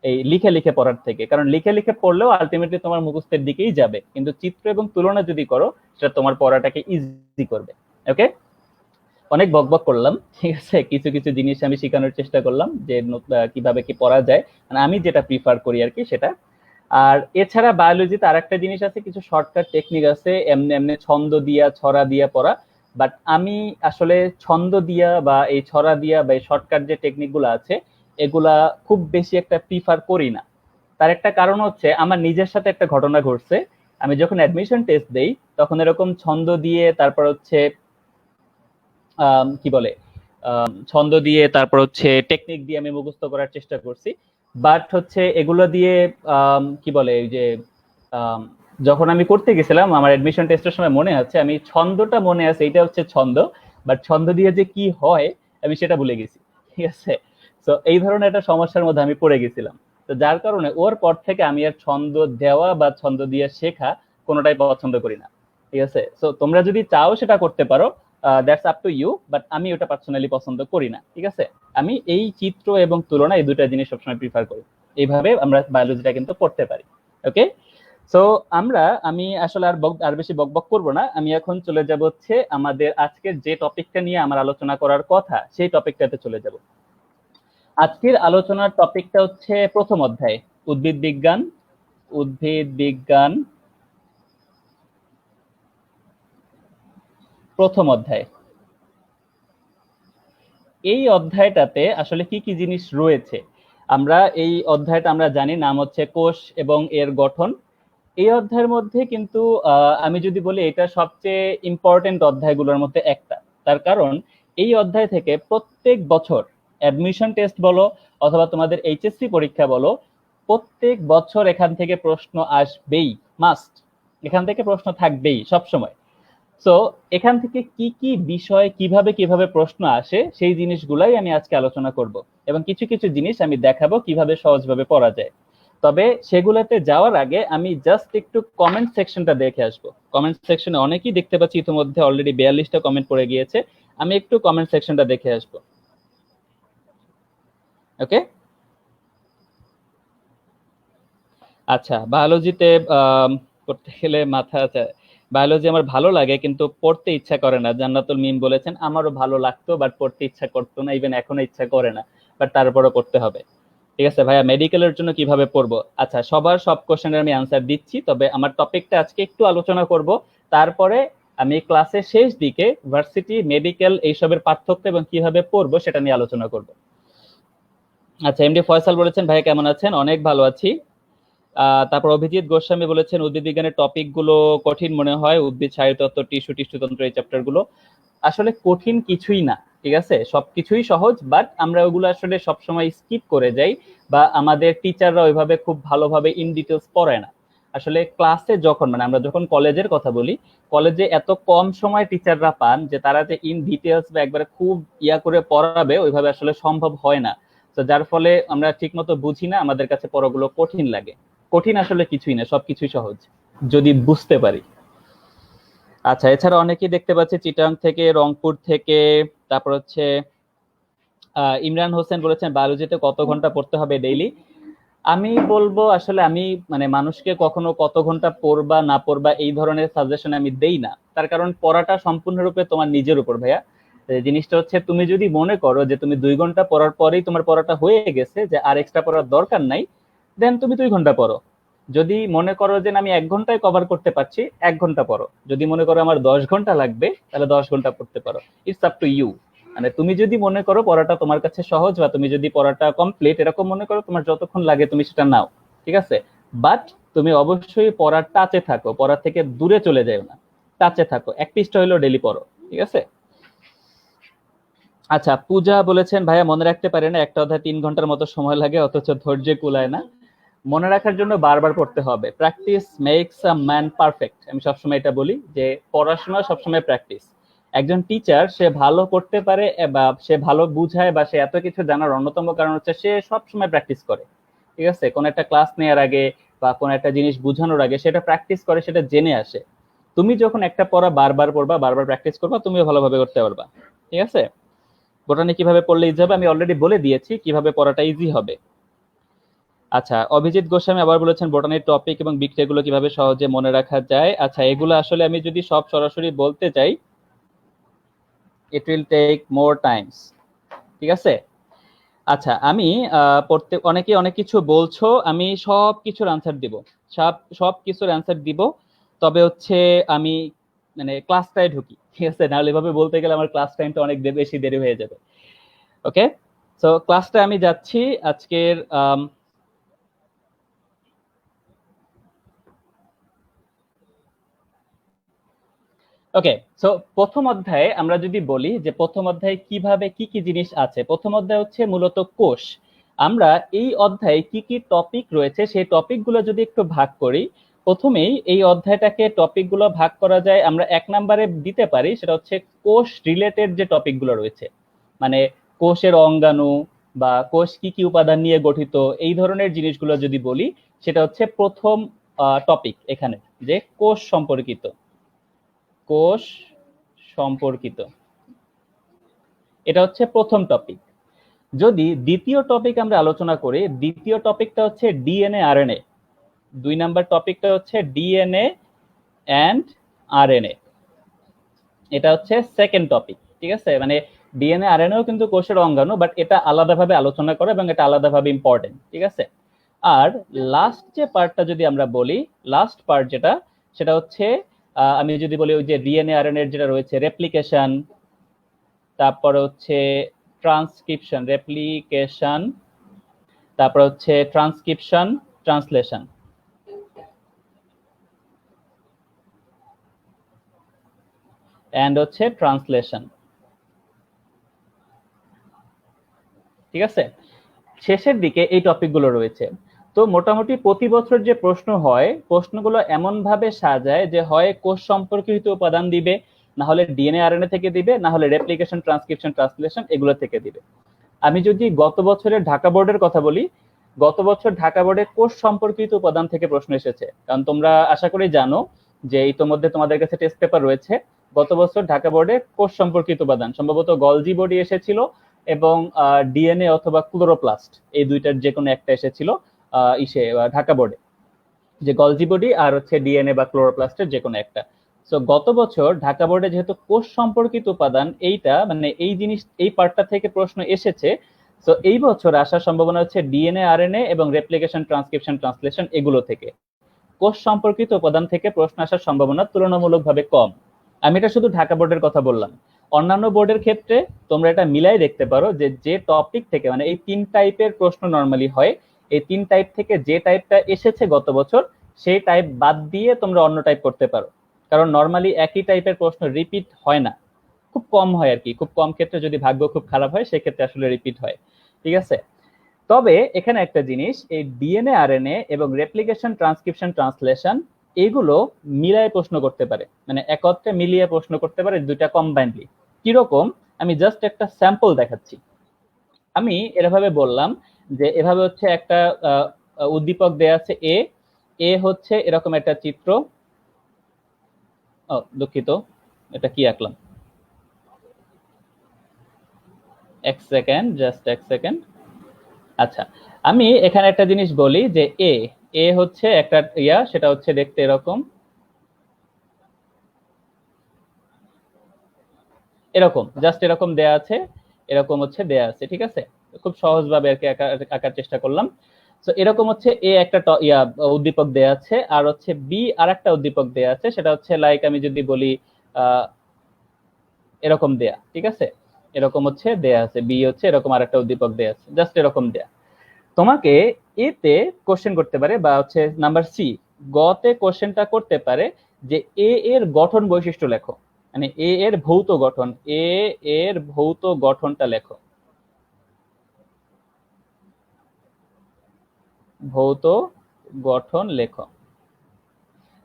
এই লিখে লিখে পড়ার থেকে, কারণ লিখে লিখে পড়লেও আলটিমেটলি তোমার মুখস্থের দিকেই যাবে, কিন্তু চিত্র এবং তুলনা যদি করো, সেটা তোমার পড়াটাকে ইজি করবে। ওকে, অনেক বকবক করলাম। ঠিক আছে, কিছু কিছু জিনিস আমি শেখানোর চেষ্টা করলাম যে কিভাবে কি পড়া যায়, মানে আমি যেটা প্রিফার করি আর কি সেটা। আর এছাড়া বায়োলজিতে আরেকটা জিনিস আছে, কিছু শর্টকাট টেকনিক আছে, এমনি এমনি ছন্দ দিয়া ছড়া দিয়া পড়া। বাট আমি আসলে ছন্দ দিয়া বা এই ছড়া দিয়া বা এই শর্টকাট যে টেকনিক গুলো আছে, এগুলা খুব বেশি একটা প্রিফার করি না। তার একটা কারণ হচ্ছে আমার নিজের সাথে একটা ঘটনা ঘটছে। আমি যখন অ্যাডমিশন টেস্ট দেই, তখন এরকম ছন্দ দিয়ে, তারপর হচ্ছে কি বলে, ছন্দ দিয়ে, তারপর হচ্ছে টেকনিক দিয়ে আমি মুখস্থ করার চেষ্টা করছি। বাট হচ্ছে এগুলো দিয়ে কি বলে, এই যে আম, যখন আমি করতে গেছিলাম আমার এডমিশন টেস্টের সময় মনে আছে, আমি ছন্দটা মনে আছে, এটা হচ্ছে ছন্দ, বাট ছন্দ দিয়ে যে কি হয় আমি সেটা ভুলে গেছি। ঠিক আছে, তো এই ধরনের একটা সমস্যার মধ্যে আমি পড়ে গেছিলাম। তো যার কারণে ওর পর থেকে আমি আর ছন্দ দেওয়া বা ছন্দ দিয়ে শেখা কোনোটাই পছন্দ করি না। ঠিক আছে, তো তোমরা যদি চাও সেটা করতে পারো, that's up to you, but আমি ওটা পার্সোনালি পছন্দ করি না। ঠিক আছে, আমি এই চিত্র এবং তুলনা, এই দুটা জিনিস সবসময় প্রিফার করি। এইভাবে আমরা বায়োলজিটা কিন্তু পড়তে পারি। ওকে, সো আমি আসলে আর বেশি বকবক করব না, আমি এখন চলে যাব হচ্ছে আমাদের আজকের যে টপিকটা নিয়ে আমার আলোচনা করার কথা, সেই টপিকটাতে চলে যাব। আজকের আলোচনার টপিকটা হচ্ছে প্রথম অধ্যায়, উদ্ভিদ বিজ্ঞান। উদ্ভিদ বিজ্ঞান প্রথম অধ্যায়। এই অধ্যায়টাতে আসলে কি কি জিনিস রয়েছে? আমরা এই অধ্যায়টা আমরা জানি নাম হচ্ছে কোষ এবং এর গঠন। এই অধ্যায়ের মধ্যে কিন্তু আমি যদি বলি এটা সবচেয়ে ইম্পর্টেন্ট অধ্যায়গুলোর মধ্যে একটা। তার কারণ এই অধ্যায় থেকে প্রত্যেক বছর অ্যাডমিশন টেস্ট বলো অথবা তোমাদের এইচএসসি পরীক্ষা বলো, প্রত্যেক বছর এখান থেকে প্রশ্ন আসবেই, মাস্ট। এখান থেকে প্রশ্ন থাকবেই সব সময়। সো এখান থেকে কি কি বিষয় কিভাবে কিভাবে প্রশ্ন আসে সেই জিনিসগুলাই আমি আজকে আলোচনা করব, এবং কিছু কিছু জিনিস আমি দেখাবো কিভাবে সহজভাবে পড়া যায়। তবে সেগুলোতে যাওয়ার আগে আমি জাস্ট একটু কমেন্ট সেকশনটা দেখে আসবো। কমেন্ট সেকশনে অনেকেই দেখতে পাচ্ছি ইতিমধ্যে অলরেডি 42টা কমেন্ট পড়ে গিয়েছে। আমি একটু কমেন্ট সেকশনটা দেখে আসবো। ওকে, আচ্ছা। বায়োলজিতে করতে গেলে মাথা, বায়োলজি আমার ভালো লাগে কিন্তু পড়তে ইচ্ছা করে না। জান্নাতুল মিম বলেছেন আমারও ভালো লাগতো বাট পড়তে ইচ্ছা করতো না, ইভেন এখনো ইচ্ছা করে না, বাট তারপরও পড়তে হবে। ঠিক আছে ভাইয়া, মেডিকেলের জন্য কিভাবে পড়বো? আচ্ছা, সবার সব কোশ্চেনের আমি আনসার দিচ্ছি, তবে আমার টপিকটা আজকে একটু আলোচনা করব। তারপরে আমি ক্লাসের শেষ দিকে ভার্সিটি মেডিকেল এইসবের পার্থক্য এবং কিভাবে পড়বো সেটা নিয়ে আলোচনা করব। আচ্ছা, এমডি ফয়সাল বলেছেন ভাইয়া কেমন আছেন? অনেক ভালো আছি। তারপর অভিজিৎ গোস্বামী বলেছেন উদ্ভিদ বিজ্ঞানের টপিক গুলো কঠিন মনে হয়, উদ্ভিদ স্নায়ুতত্ত্ব, টিস্যুতন্ত্র, এই চ্যাপ্টার গুলো আসলে কঠিন কিছুই না। ঠিক আছে, সবকিছুই সহজ, বাট আমরা ওগুলো আসলে সবসময় স্কিপ করে যাই, বা আমাদের টিচাররা ওইভাবে খুব ভালোভাবে ইন ডিটেলস পড়ায় না। আসলে ক্লাসে যখন মানে আমরা যখন কলেজের কথা বলি, কলেজে এত কম সময় টিচাররা পান যে তারা যে ইন ডিটেলস বা একবারে খুব ইয়া করে পড়াবে ওইভাবে আসলে সম্ভব হয় না। তো যার ফলে আমরা ঠিক মতো বুঝি না, আমাদের কাছে পড়াগুলো কঠিন লাগে। কঠিন আসলে কিছুই না, সবকিছুই সহজ যদি বুঝতে পারি। আচ্ছা, এছাড়া অনেকেই দেখতে পাচ্ছি চিটাং থেকে, রংপুর থেকে। তারপর হচ্ছে ইমরান হোসেন বলেছেন বায়োলজিতে কত ঘন্টা পড়তে হবে ডেইলি? আমি বলবো আসলে আমি মানে মানুষকে কখনো কত ঘন্টা পড়বা না পড়বা এই ধরনের সাজেশন আমি দেই না। তার কারণ পড়াটা সম্পূর্ণরূপে তোমার নিজের উপর ভাইয়া। জিনিসটা হচ্ছে তুমি যদি মনে করো যে তুমি 2 ঘন্টা পড়ার পরেই তোমার পড়াটা হয়ে গেছে, যে আর এক্সট্রা পড়ার দরকার নাই, দেন তুমি 2 ঘন্টা পড়ো। যদি মনে করো যে আমি 1 ঘন্টায় কভার করতে পারছি, 1 ঘন্টা পড়ো। যদি মনে করো আমার 10 ঘন্টা লাগবে, তাহলে 10 ঘন্টা পড়তে পারো। It's up to you. মানে তুমি যদি মনে করো পড়াটা তোমার কাছে সহজ, বা তুমি যদি পড়াটা কমপ্লিট এরকম মনে করো, তোমার যতক্ষণ লাগে তুমি সেটা নাও। ঠিক আছে, বাট তুমি অবশ্যই পড়ার টাচে থাকো, পড়া থেকে দূরে চলে যাও না, টাচে থাকো, এক পৃষ্ঠা হইলেও ডেলি পড়ো। ঠিক আছে। আচ্ছা, পূজা বলেছেন ভাইয়া মনে রাখতে পারে না, একটা অধ্যায় 3 ঘন্টার মতো সময় লাগে, অথচ ধৈর্য কুলায় না। মনে রাখার জন্য বারবার পড়তে হবে। Practice makes a man perfect. আমি সবসময় এটা বলি যে পড়াশোনা সবসময় প্র্যাকটিস। একজন টিচার সে ভালো করতে পারে বা সে ভালো বুঝায় বা সে এত কিছু জানার অন্যতম কারণ হচ্ছে সে সবসময় প্র্যাকটিস করে। ঠিক আছে, কোন একটা ক্লাস নেওয়ার আগে বা কোন একটা জিনিস বোঝানোর আগে সেটা প্র্যাকটিস করে, সেটা জেনে আসে। তুমি যখন একটা পড়া বারবার পড়বা, বারবার প্র্যাকটিস করবা, তুমিও ভালোভাবে করতে পারবা। ঠিক আছে। বোটানি কিভাবে পড়লে ইজি হবে আমি অলরেডি বলে দিয়েছি কিভাবে পড়াটা ইজি হবে। আচ্ছা, অভিজিৎ গোস্বামী আবার বলেছেন বোটানির টপিক এবং বিক্রিয়াগুলো কিভাবে সহজে মনে রাখা যায়। আচ্ছা, এগুলো আসলে আমি যদি সব সরাসরি বলতে চাই, it will take more times. ঠিক আছে। আচ্ছা, আমি পড়তে অনেকে অনেক কিছু বলছো, আমি সব কিছুর আনসার দিব, সব কিছুর আনসার দিব। তবে হচ্ছে আমি মানে ক্লাসটায় ঢুকি। ঠিক আছে, নাহলে এভাবে বলতে গেলে আমার ক্লাস টাইমটা অনেক বেশি দেরি হয়ে যাবে। ওকে, সো ক্লাসটা আমি যাচ্ছি আজকের। ওকে, সো প্রথম অধ্যায়ে আমরা যদি বলি যে প্রথম অধ্যায়ে কিভাবে কি কি জিনিস আছে, প্রথম অধ্যায় হচ্ছে মূলত কোষ। আমরা এই অধ্যায়ে কি কি টপিক রয়েছে সেই টপিকগুলো যদি একটু ভাগ করি, প্রথমেই এই অধ্যায়টাকে টপিকগুলো ভাগ করা যায়, আমরা 1 নম্বরে দিতে পারি সেটা হচ্ছে কোষ রিলেটেড যে টপিকগুলো রয়েছে, মানে কোষের অঙ্গাণু বা কোষ কি কি উপাদান নিয়ে গঠিত, এই ধরনের জিনিসগুলো যদি বলি, সেটা হচ্ছে প্রথম টপিক এখানে, যে কোষ সম্পর্কিত, কোষ সম্পর্কিত, এটা হচ্ছে প্রথম টপিক। যদি দ্বিতীয় টপিক আমরা আলোচনা করি, দ্বিতীয় টপিকটা হচ্ছে ডিএনএ আরএনএ। 2 নম্বর টপিকটা হচ্ছে ডিএনএ অ্যান্ড আরএনএ, এটা হচ্ছে সেকেন্ড টপিক। ঠিক আছে, মানে ডিএনএ আরএনএও কিন্তু কোষের অঙ্গাণু, বাট এটা আলাদাভাবে আলোচনা করে এবং এটা আলাদাভাবে ইম্পর্টেন্ট। ঠিক আছে। আর লাস্ট যে পার্টটা যদি আমরা বলি, লাস্ট পার্ট যেটা, সেটা হচ্ছে আমি যদি বলি ওই যে ডিএনএ আরএনএ যেটা রয়েছে রেপ্লিকেশন, তারপরে হচ্ছে রেপ্লিকেশন, তারপর হচ্ছে ট্রান্সক্রিপশন, ট্রান্সলেশন। এন্ড হচ্ছে ট্রান্সলেশন। ঠিক আছে, শেষের দিকে এই টপিকগুলো রয়েছে। তো মোটামুটি প্রতি বছর যে প্রশ্ন হয়, প্রশ্নগুলো এমন ভাবে সাজায় যে হয় কোষ সম্পর্কিত উপাদান দিবে, না হলে ডিএনএ আরএনএ থেকে দিবে, না হলে রেপ্লিকেশন, ট্রান্সক্রিপশন, ট্রান্সলেশন এগুলো থেকে দিবে। আমি যদি গত বছরের ঢাকা বোর্ডের কথা বলি, গত বছর ঢাকা বোর্ডে কোষ সম্পর্কিত উপাদান থেকে প্রশ্ন এসেছে। কারণ তোমরা আশা করি জানো যে ইতোমধ্যে তোমাদের কাছে টেস্ট পেপার রয়েছে। গত বছর ঢাকা বোর্ডে কোষ সম্পর্কিত উপাদান সম্ভবত গলজি বডি এসেছিল এবং ডিএনএ অথবা ক্লোরোপ্লাস্ট, এই দুইটার যে কোনো একটা এসেছিল ঢাকা বোর্ডে, যে গলজি বডি আর হচ্ছে ডিএনএ বা ক্লোরোপ্লাস্টের যে কোনো একটা। সো গত বছর ঢাকা বোর্ডে যেহেতু কোষ সম্পর্কিত উপাদান এইটা মানে এই জিনিস এই পার্টটা থেকে প্রশ্ন এসেছে, সো এই বছর আসার সম্ভাবনা হচ্ছে ডিএনএ আরএনএ এবং রেপ্লিকেশন, ট্রান্সক্রিপশন, ট্রান্সলেশন এগুলো থেকে। কোষ সম্পর্কিত উপাদান থেকে প্রশ্ন আসার সম্ভাবনা তুলনামূলকভাবে কম। আমি এটা শুধু ঢাকা বোর্ডের কথা বললাম। অন্যান্য বোর্ডের ক্ষেত্রে তোমরা এটা মিলাই দেখতে পারো যে যে টপিক থেকে মানে এই 3 টাইপের প্রশ্ন নরমালি হয়, এই 3 টাইপ থেকে যে টাইপটা এসেছে গত বছর সেই টাইপ বাদ দিয়ে তোমরা অন্য টাইপ করতে পারো। কারণ নরমালি একই টাইপের প্রশ্ন রিপিট হয় না, খুব কম হয় আর কি। খুব কম ক্ষেত্রে যদি ভাগ্য খুব খারাপ হয় সেক্ষেত্রে আসলে রিপিট হয়। ঠিক আছে, তবে এখানে একটা জিনিস, এই ডিএনএ আরএনএ এবং রেপ্লিকেশন, ট্রান্সক্রিপশন, ট্রান্সলেশন এগুলো মিলায় প্রশ্ন করতে পারে, মানে একত্রে মিলিয়ে প্রশ্ন করতে পারে দুইটা কম্বাইন্ডলি। কিরকম আমি জাস্ট একটা স্যাম্পল দেখাচ্ছি। আমি এভাবে বললাম যে এভাবে হচ্ছে একটা উদ্দীপক দেয়া আছে এ, এ হচ্ছে এরকম একটা চিত্র। দুঃখিত, এটা কি আঁকলাম, এক সেকেন্ড, জাস্ট এক সেকেন্ড। আচ্ছা, আমি এখানে একটা জিনিস বলি যে এ এ হচ্ছে একটা সেটা হচ্ছে দেখতে এরকম, এরকম জাস্ট এরকম দেয়া আছে, এরকম হচ্ছে দেয়া আছে। ঠিক আছে, খুব সহজভাবে আর কি আঁকার চেষ্টা করলাম। তো এরকম হচ্ছে এ একটা উদ্দীপক দেয়া আছে, আর হচ্ছে বি আর একটা উদ্দীপক দেয়া আছে, সেটা হচ্ছে লাইক আমি যদি বলি এরকম দেয়া। ঠিক আছে, এরকম হচ্ছে দেয়া আছে, বি হচ্ছে এরকম আর একটা উদ্দীপক দেয়া আছে, জাস্ট এরকম দেয়া। তোমাকে এতে কোশ্চেন করতে পারে, বা হচ্ছে নাম্বার সি গতে কোশ্চেনটা করতে পারে যে এ এর গঠন বৈশিষ্ট্য লেখো, মানে এ এর ভৌত গঠন, এ এর ভৌত গঠনটা লেখো, ভৌত গঠন লেখো।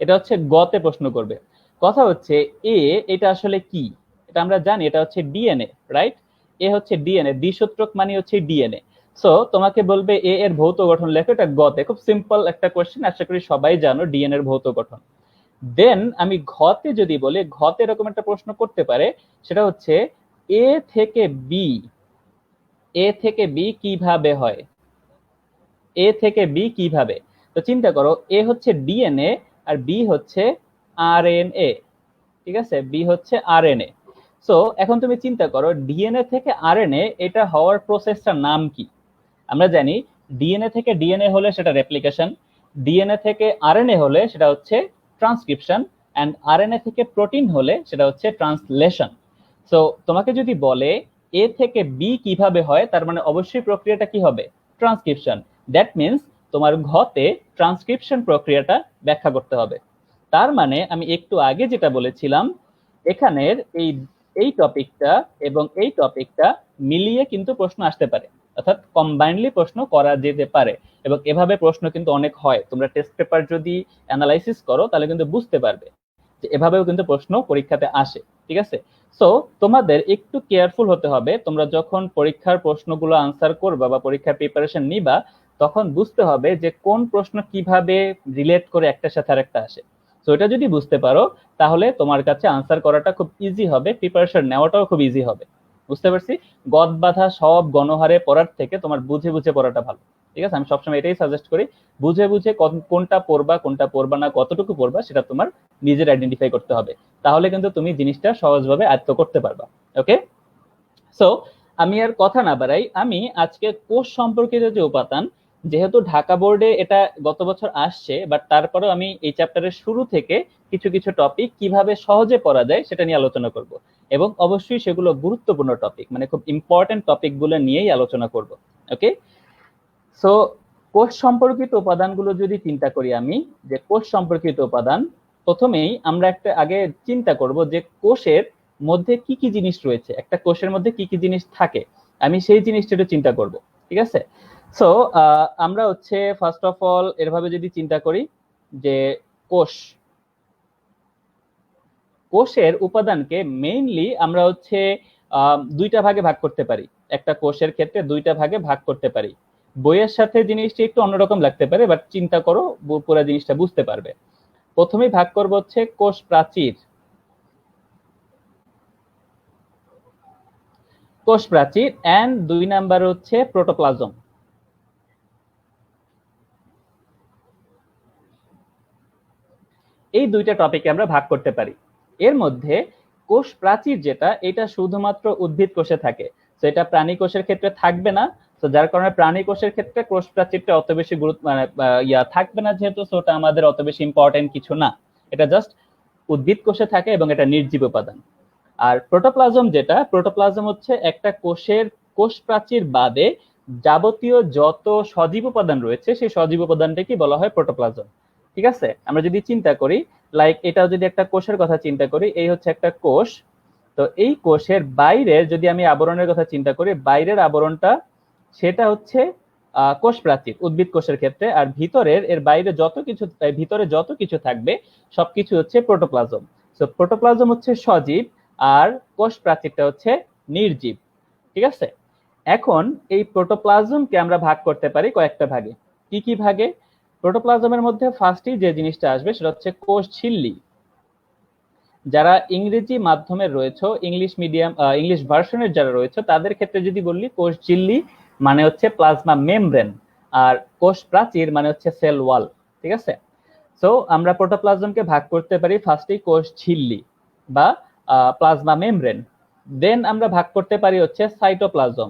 এটা হচ্ছে গতে প্রশ্ন করবে। কথা হচ্ছে এ এটা আসলে কি, এটা আমরা জানি এটা হচ্ছে ডিএনএ, রাইট? এ হচ্ছে ডিএনএ, দ্বিসূত্রক মানে হচ্ছে ডিএনএ। সো তোমাকে বলবে এ এর ভৌত গঠন লেখো, এটা গতে, খুব সিম্পল একটা কোশ্চেন, আশা করি সবাই জানো ডিএনএ এর ভৌত গঠন। দেন আমি ঘতে যদি বলি, ঘতে এরকম একটা প্রশ্ন করতে পারে, সেটা হচ্ছে এ থেকে বি, এ থেকে বি কিভাবে হয়, এ থেকে বি কিভাবে। তো চিন্তা করো এ হচ্ছে ডিএনএ আর বি হচ্ছে আরএনএ। ঠিক আছে, বি হচ্ছে আরএনএ। সো এখন তুমি চিন্তা করো ডিএনএ থেকে আরএনএ এটা হওয়ার প্রসেসটার নাম কি। আমরা জানি ডিএনএ থেকে ডিএনএ হলে সেটা রেপ্লিকেশন, ডিএনএ থেকে আরএনএ হলে সেটা হচ্ছে ট্রান্সক্রিপশন, এন্ড আরএনএ থেকে প্রোটিন হলে সেটা হচ্ছে ট্রান্সলেশন। সো তোমাকে যদি বলে এ থেকে বি কিভাবে হয়, তার মানে অবশ্যই প্রক্রিয়াটা কি হবে, ট্রান্সক্রিপশন। দ্যাট মিনস তোমার ঘতে ট্রান্সক্রিপশন প্রক্রিয়াটা ব্যাখ্যা করতে হবে। তার মানে আমি একটু আগে যেটা বলেছিলাম, এখানের এই এই টপিকটা এবং এই টপিকটা মিলিয়ে কিন্তু প্রশ্ন আসতে পারে, অর্থাৎ কম্বাইন্ডলি প্রশ্ন করা যেতে পারে। এবং এভাবে প্রশ্ন কিন্তু অনেক হয়, তোমরা টেস্ট পেপার যদি অ্যানালাইসিস করো তাহলে কিন্তু বুঝতে পারবে যে এভাবেও কিন্তু প্রশ্ন পরীক্ষাতে আসে। ঠিক আছে, সো তোমাদের একটু কেয়ারফুল হতে হবে, তোমরা যখন পরীক্ষার প্রশ্নগুলো আনসার করবা বা পরীক্ষার প্রিপারেশন নিবা, তখন বুঝতে হবে যে কোন প্রশ্ন কিভাবে রিলেট করে একটার সাথে আরেকটা আসে। সো এটা যদি বুঝতে পারো তাহলে তোমার কাছে আনসার করাটা খুব ইজি হবে, প্রিপারেশন নেওয়াটাও খুব ইজি হবে। বুঝতে পারছি, গদ বাঁধা সব গণহারে পড়ার থেকে তোমার বুঝে বুঝে পড়াটা ভালো। ঠিক আছে, আমি সবসময় এটাই সাজেস্ট করি, বুঝে বুঝে কোনটা পড়বা কোনটা পড়বা না, কতটুকু পড়বা সেটা তোমার নিজের আইডেন্টিফাই করতে হবে, তাহলে কিন্তু তুমি জিনিসটা সহজভাবে আয়ত্ত করতে পারবা। ওকে, সো আমি আর কথা না বাড়াই, আমি আজকে কোষ সম্পর্কিত যে উপাদান যেহেতু ঢাকা বোর্ডে এটা গত বছর আসছে, বাট তারপরেও আমি এই চ্যাপ্টারের শুরু থেকে কিছু কিছু টপিক কিভাবে সহজে পড়া যায় সেটা নিয়ে আলোচনা করব, এবং অবশ্যই সেগুলো গুরুত্বপূর্ণ টপিক, মানে খুব ইম্পর্টেন্ট টপিক গুলো নিয়েই আলোচনা করব। ওকে, সো কোষ সম্পর্কিত উপাদানগুলো যদি চিন্তা করি আমি, যে কোষ সম্পর্কিত উপাদান, প্রথমেই আমরা একটা আগে চিন্তা করব যে কোষের মধ্যে কি কি জিনিস রয়েছে, একটা কোষের মধ্যে কি কি জিনিস থাকে, আমি সেই জিনিসটা একটু চিন্তা করব। ঠিক আছে, সো আমরা হচ্ছে ফার্স্ট অফ অল এরভাবে যদি চিন্তা করি যে কোষ, কোষের উপাদানকে মেইনলি আমরা হচ্ছে দুইটা ভাগে ভাগ করতে পারি। একটা কোষের ক্ষেত্রে দুইটা ভাগে ভাগ করতে পারি। বইয়ের সাথে জিনিসটা একটু অন্যরকম লাগতে পারে, বাট চিন্তা করো পুরো জিনিসটা বুঝতে পারবে। প্রথমেই ভাগ করব হচ্ছে কোষ প্রাচীর, কোষ প্রাচীর, এন্ড 2 নাম্বার হচ্ছে প্রোটোপ্লাজম। এই দুইটা টপিকে আমরা ভাগ করতে পারি। এর মধ্যে কোষ প্রাচীর যেটা, এটা শুধুমাত্র উদ্ভিদ কোষে থাকে, তো এটা প্রাণী কোষের ক্ষেত্রে থাকবে না। তো যার কারণে প্রাণী কোষের ক্ষেত্রে কোষ প্রাচীরটা অত বেশি গুরুত্ব মানে থাকবে না, যেহেতু ওটা আমাদের অত বেশি ইম্পর্টেন্ট কিছু না। এটা জাস্ট উদ্ভিদ কোষে থাকে এবং এটা নির্জীব উপাদান। আর প্রোটোপ্লাজম যেটা, প্রোটোপ্লাজম হচ্ছে একটা কোষের কোষ প্রাচীর বাদে যাবতীয় যত সজীব উপাদান রয়েছে সেই সজীব উপাদানটাকে বলা হয় প্রোটোপ্লাজম। ঠিক আছে, আমরা যদি চিন্তা করি, লাইক এটাও যদি একটা কোষের কথা চিন্তা করি, এই হচ্ছে একটা কোষ। তো এই কোষের বাইরের যদি আমি আবরণের কথা চিন্তা করি, বাইরের আবরণটা সেটা হচ্ছে কোষ প্রাচীর উদ্ভিদ কোষের ক্ষেত্রে, আর ভিতরের এর বাইরে যত কিছু, ভিতরে যত কিছু থাকবে সবকিছু হচ্ছে প্রোটোপ্লাজম। তো প্রোটোপ্লাজম হচ্ছে সজীব, আর কোষ প্রাচীরটা হচ্ছে নির্জীব। ঠিক আছে, এখন এই প্রোটোপ্লাজমকে আমরা ভাগ করতে পারি কয়েকটা ভাগে। কি কি ভাগে? প্রোটোপ্লাজমের মধ্যে ফার্স্টই যে জিনিসটা আসবে সেটা হচ্ছে কোষ ঝিল্লি। যারা ইংরেজি মাধ্যমে রয়েছে, ইংলিশ মিডিয়াম, ইংলিশ ভার্সনের যারা রয়েছে, তাদের ক্ষেত্রে যদি বলি কোষ ঝিল্লি মানে হচ্ছে প্লাজমা মেমব্রেন, আর কোষ প্রাচীর মানে হচ্ছে সেল ওয়াল। ঠিক আছে, সো আমরা প্রোটোপ্লাজমকে ভাগ করতে পারি ফার্স্টেই কোষ ঝিল্লি বা প্লাজমা মেমব্রেন, দেন আমরা ভাগ করতে পারি হচ্ছে সাইটোপ্লাজম,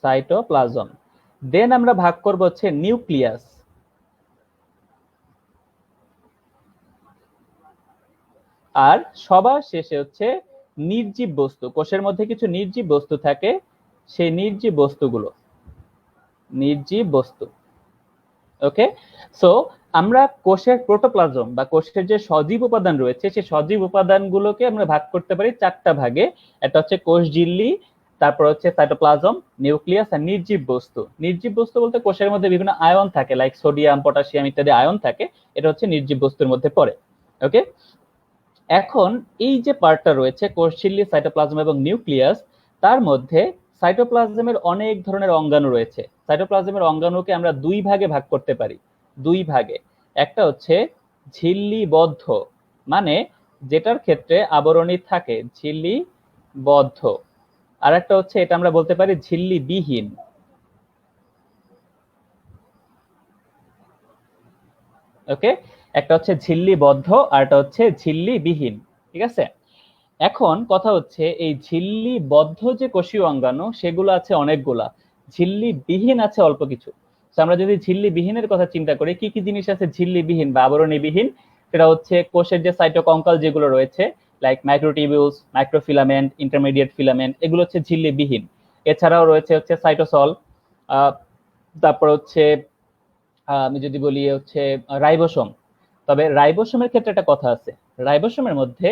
সাইটোপ্লাজম, দেন আমরা ভাগ করব হচ্ছে নিউক্লিয়াস, আর সবার শেষে হচ্ছে নির্জীব বস্তু। কোষের মধ্যে কিছু নির্জীব বস্তু থাকে, সেই নির্জীব বস্তুগুলো, নির্জীব বস্তু। ওকে, সো আমরা কোষের প্রোটোপ্লাজম বা কোষের যে সজীব উপাদান রয়েছে সেই সজীব উপাদানগুলোকে আমরা ভাগ করতে পারি চারটা ভাগে। একটা হচ্ছে কোষ ঝিল্লি, তারপর হচ্ছে সাইটোপ্লাজম, নিউক্লিয়াস, আর নির্জীব বস্তু। নির্জীব বস্তু বলতে কোষের মধ্যে বিভিন্ন আয়ন থাকে, লাইক সোডিয়াম, পটাশিয়াম ইত্যাদি আয়ন থাকে, এটা হচ্ছে নির্জীব বস্তুর মধ্যে পড়ে। ওকে, এখন এই যে পার্টটা রয়েছে কোষ ঝিল্লি, সাইটোপ্লাজম এবং নিউক্লিয়াস, তার মধ্যে সাইটোপ্লাজমের অনেক ধরনের অঙ্গাণু রয়েছে। সাইটোপ্লাজমের অঙ্গাণুকে আমরা দুই ভাগে ভাগ করতে পারি, দুই ভাগে। একটা হচ্ছে ঝিল্লিবদ্ধ, মানে যেটার ক্ষেত্রে আবরণী থাকে, ঝিল্লিবদ্ধ। আর একটা হচ্ছে, এটা আমরা বলতে পারি ঝিল্লিবিহীন। ওকে, একটা হচ্ছে ঝিল্লিবদ্ধ আর একটা হচ্ছে ঝিল্লিবিহীন। ঠিক আছে, এখন কথা হচ্ছে এই ঝিল্লিবদ্ধ যে কোষীয় অঙ্গাণু সেগুলো আছে অনেকগুলা, ঝিল্লিবিহীন আছে অল্প কিছু। আমরা যদি ঝিল্লিবিহীনের কথা চিন্তা করি, কি কি জিনিস আছে ঝিল্লিবিহীন বা আবরণীবিহীন, সেটা হচ্ছে কোষের যে সাইটোকঙ্কাল যেগুলো রয়েছে, লাইক মাইক্রোটিবিউলস, মাইক্রোফিলামেন্ট, ইন্টারমিডিয়েট ফিলামেন্ট, এগুলো হচ্ছে ঝিল্লিবিহীন। এছাড়াও রয়েছে হচ্ছে সাইটোসল, তারপর হচ্ছে আমি যদি বলি হচ্ছে রাইবোসোম। তবে রাইবোসোমের ক্ষেত্রে একটা কথা আছে, রাইবোসোমের মধ্যে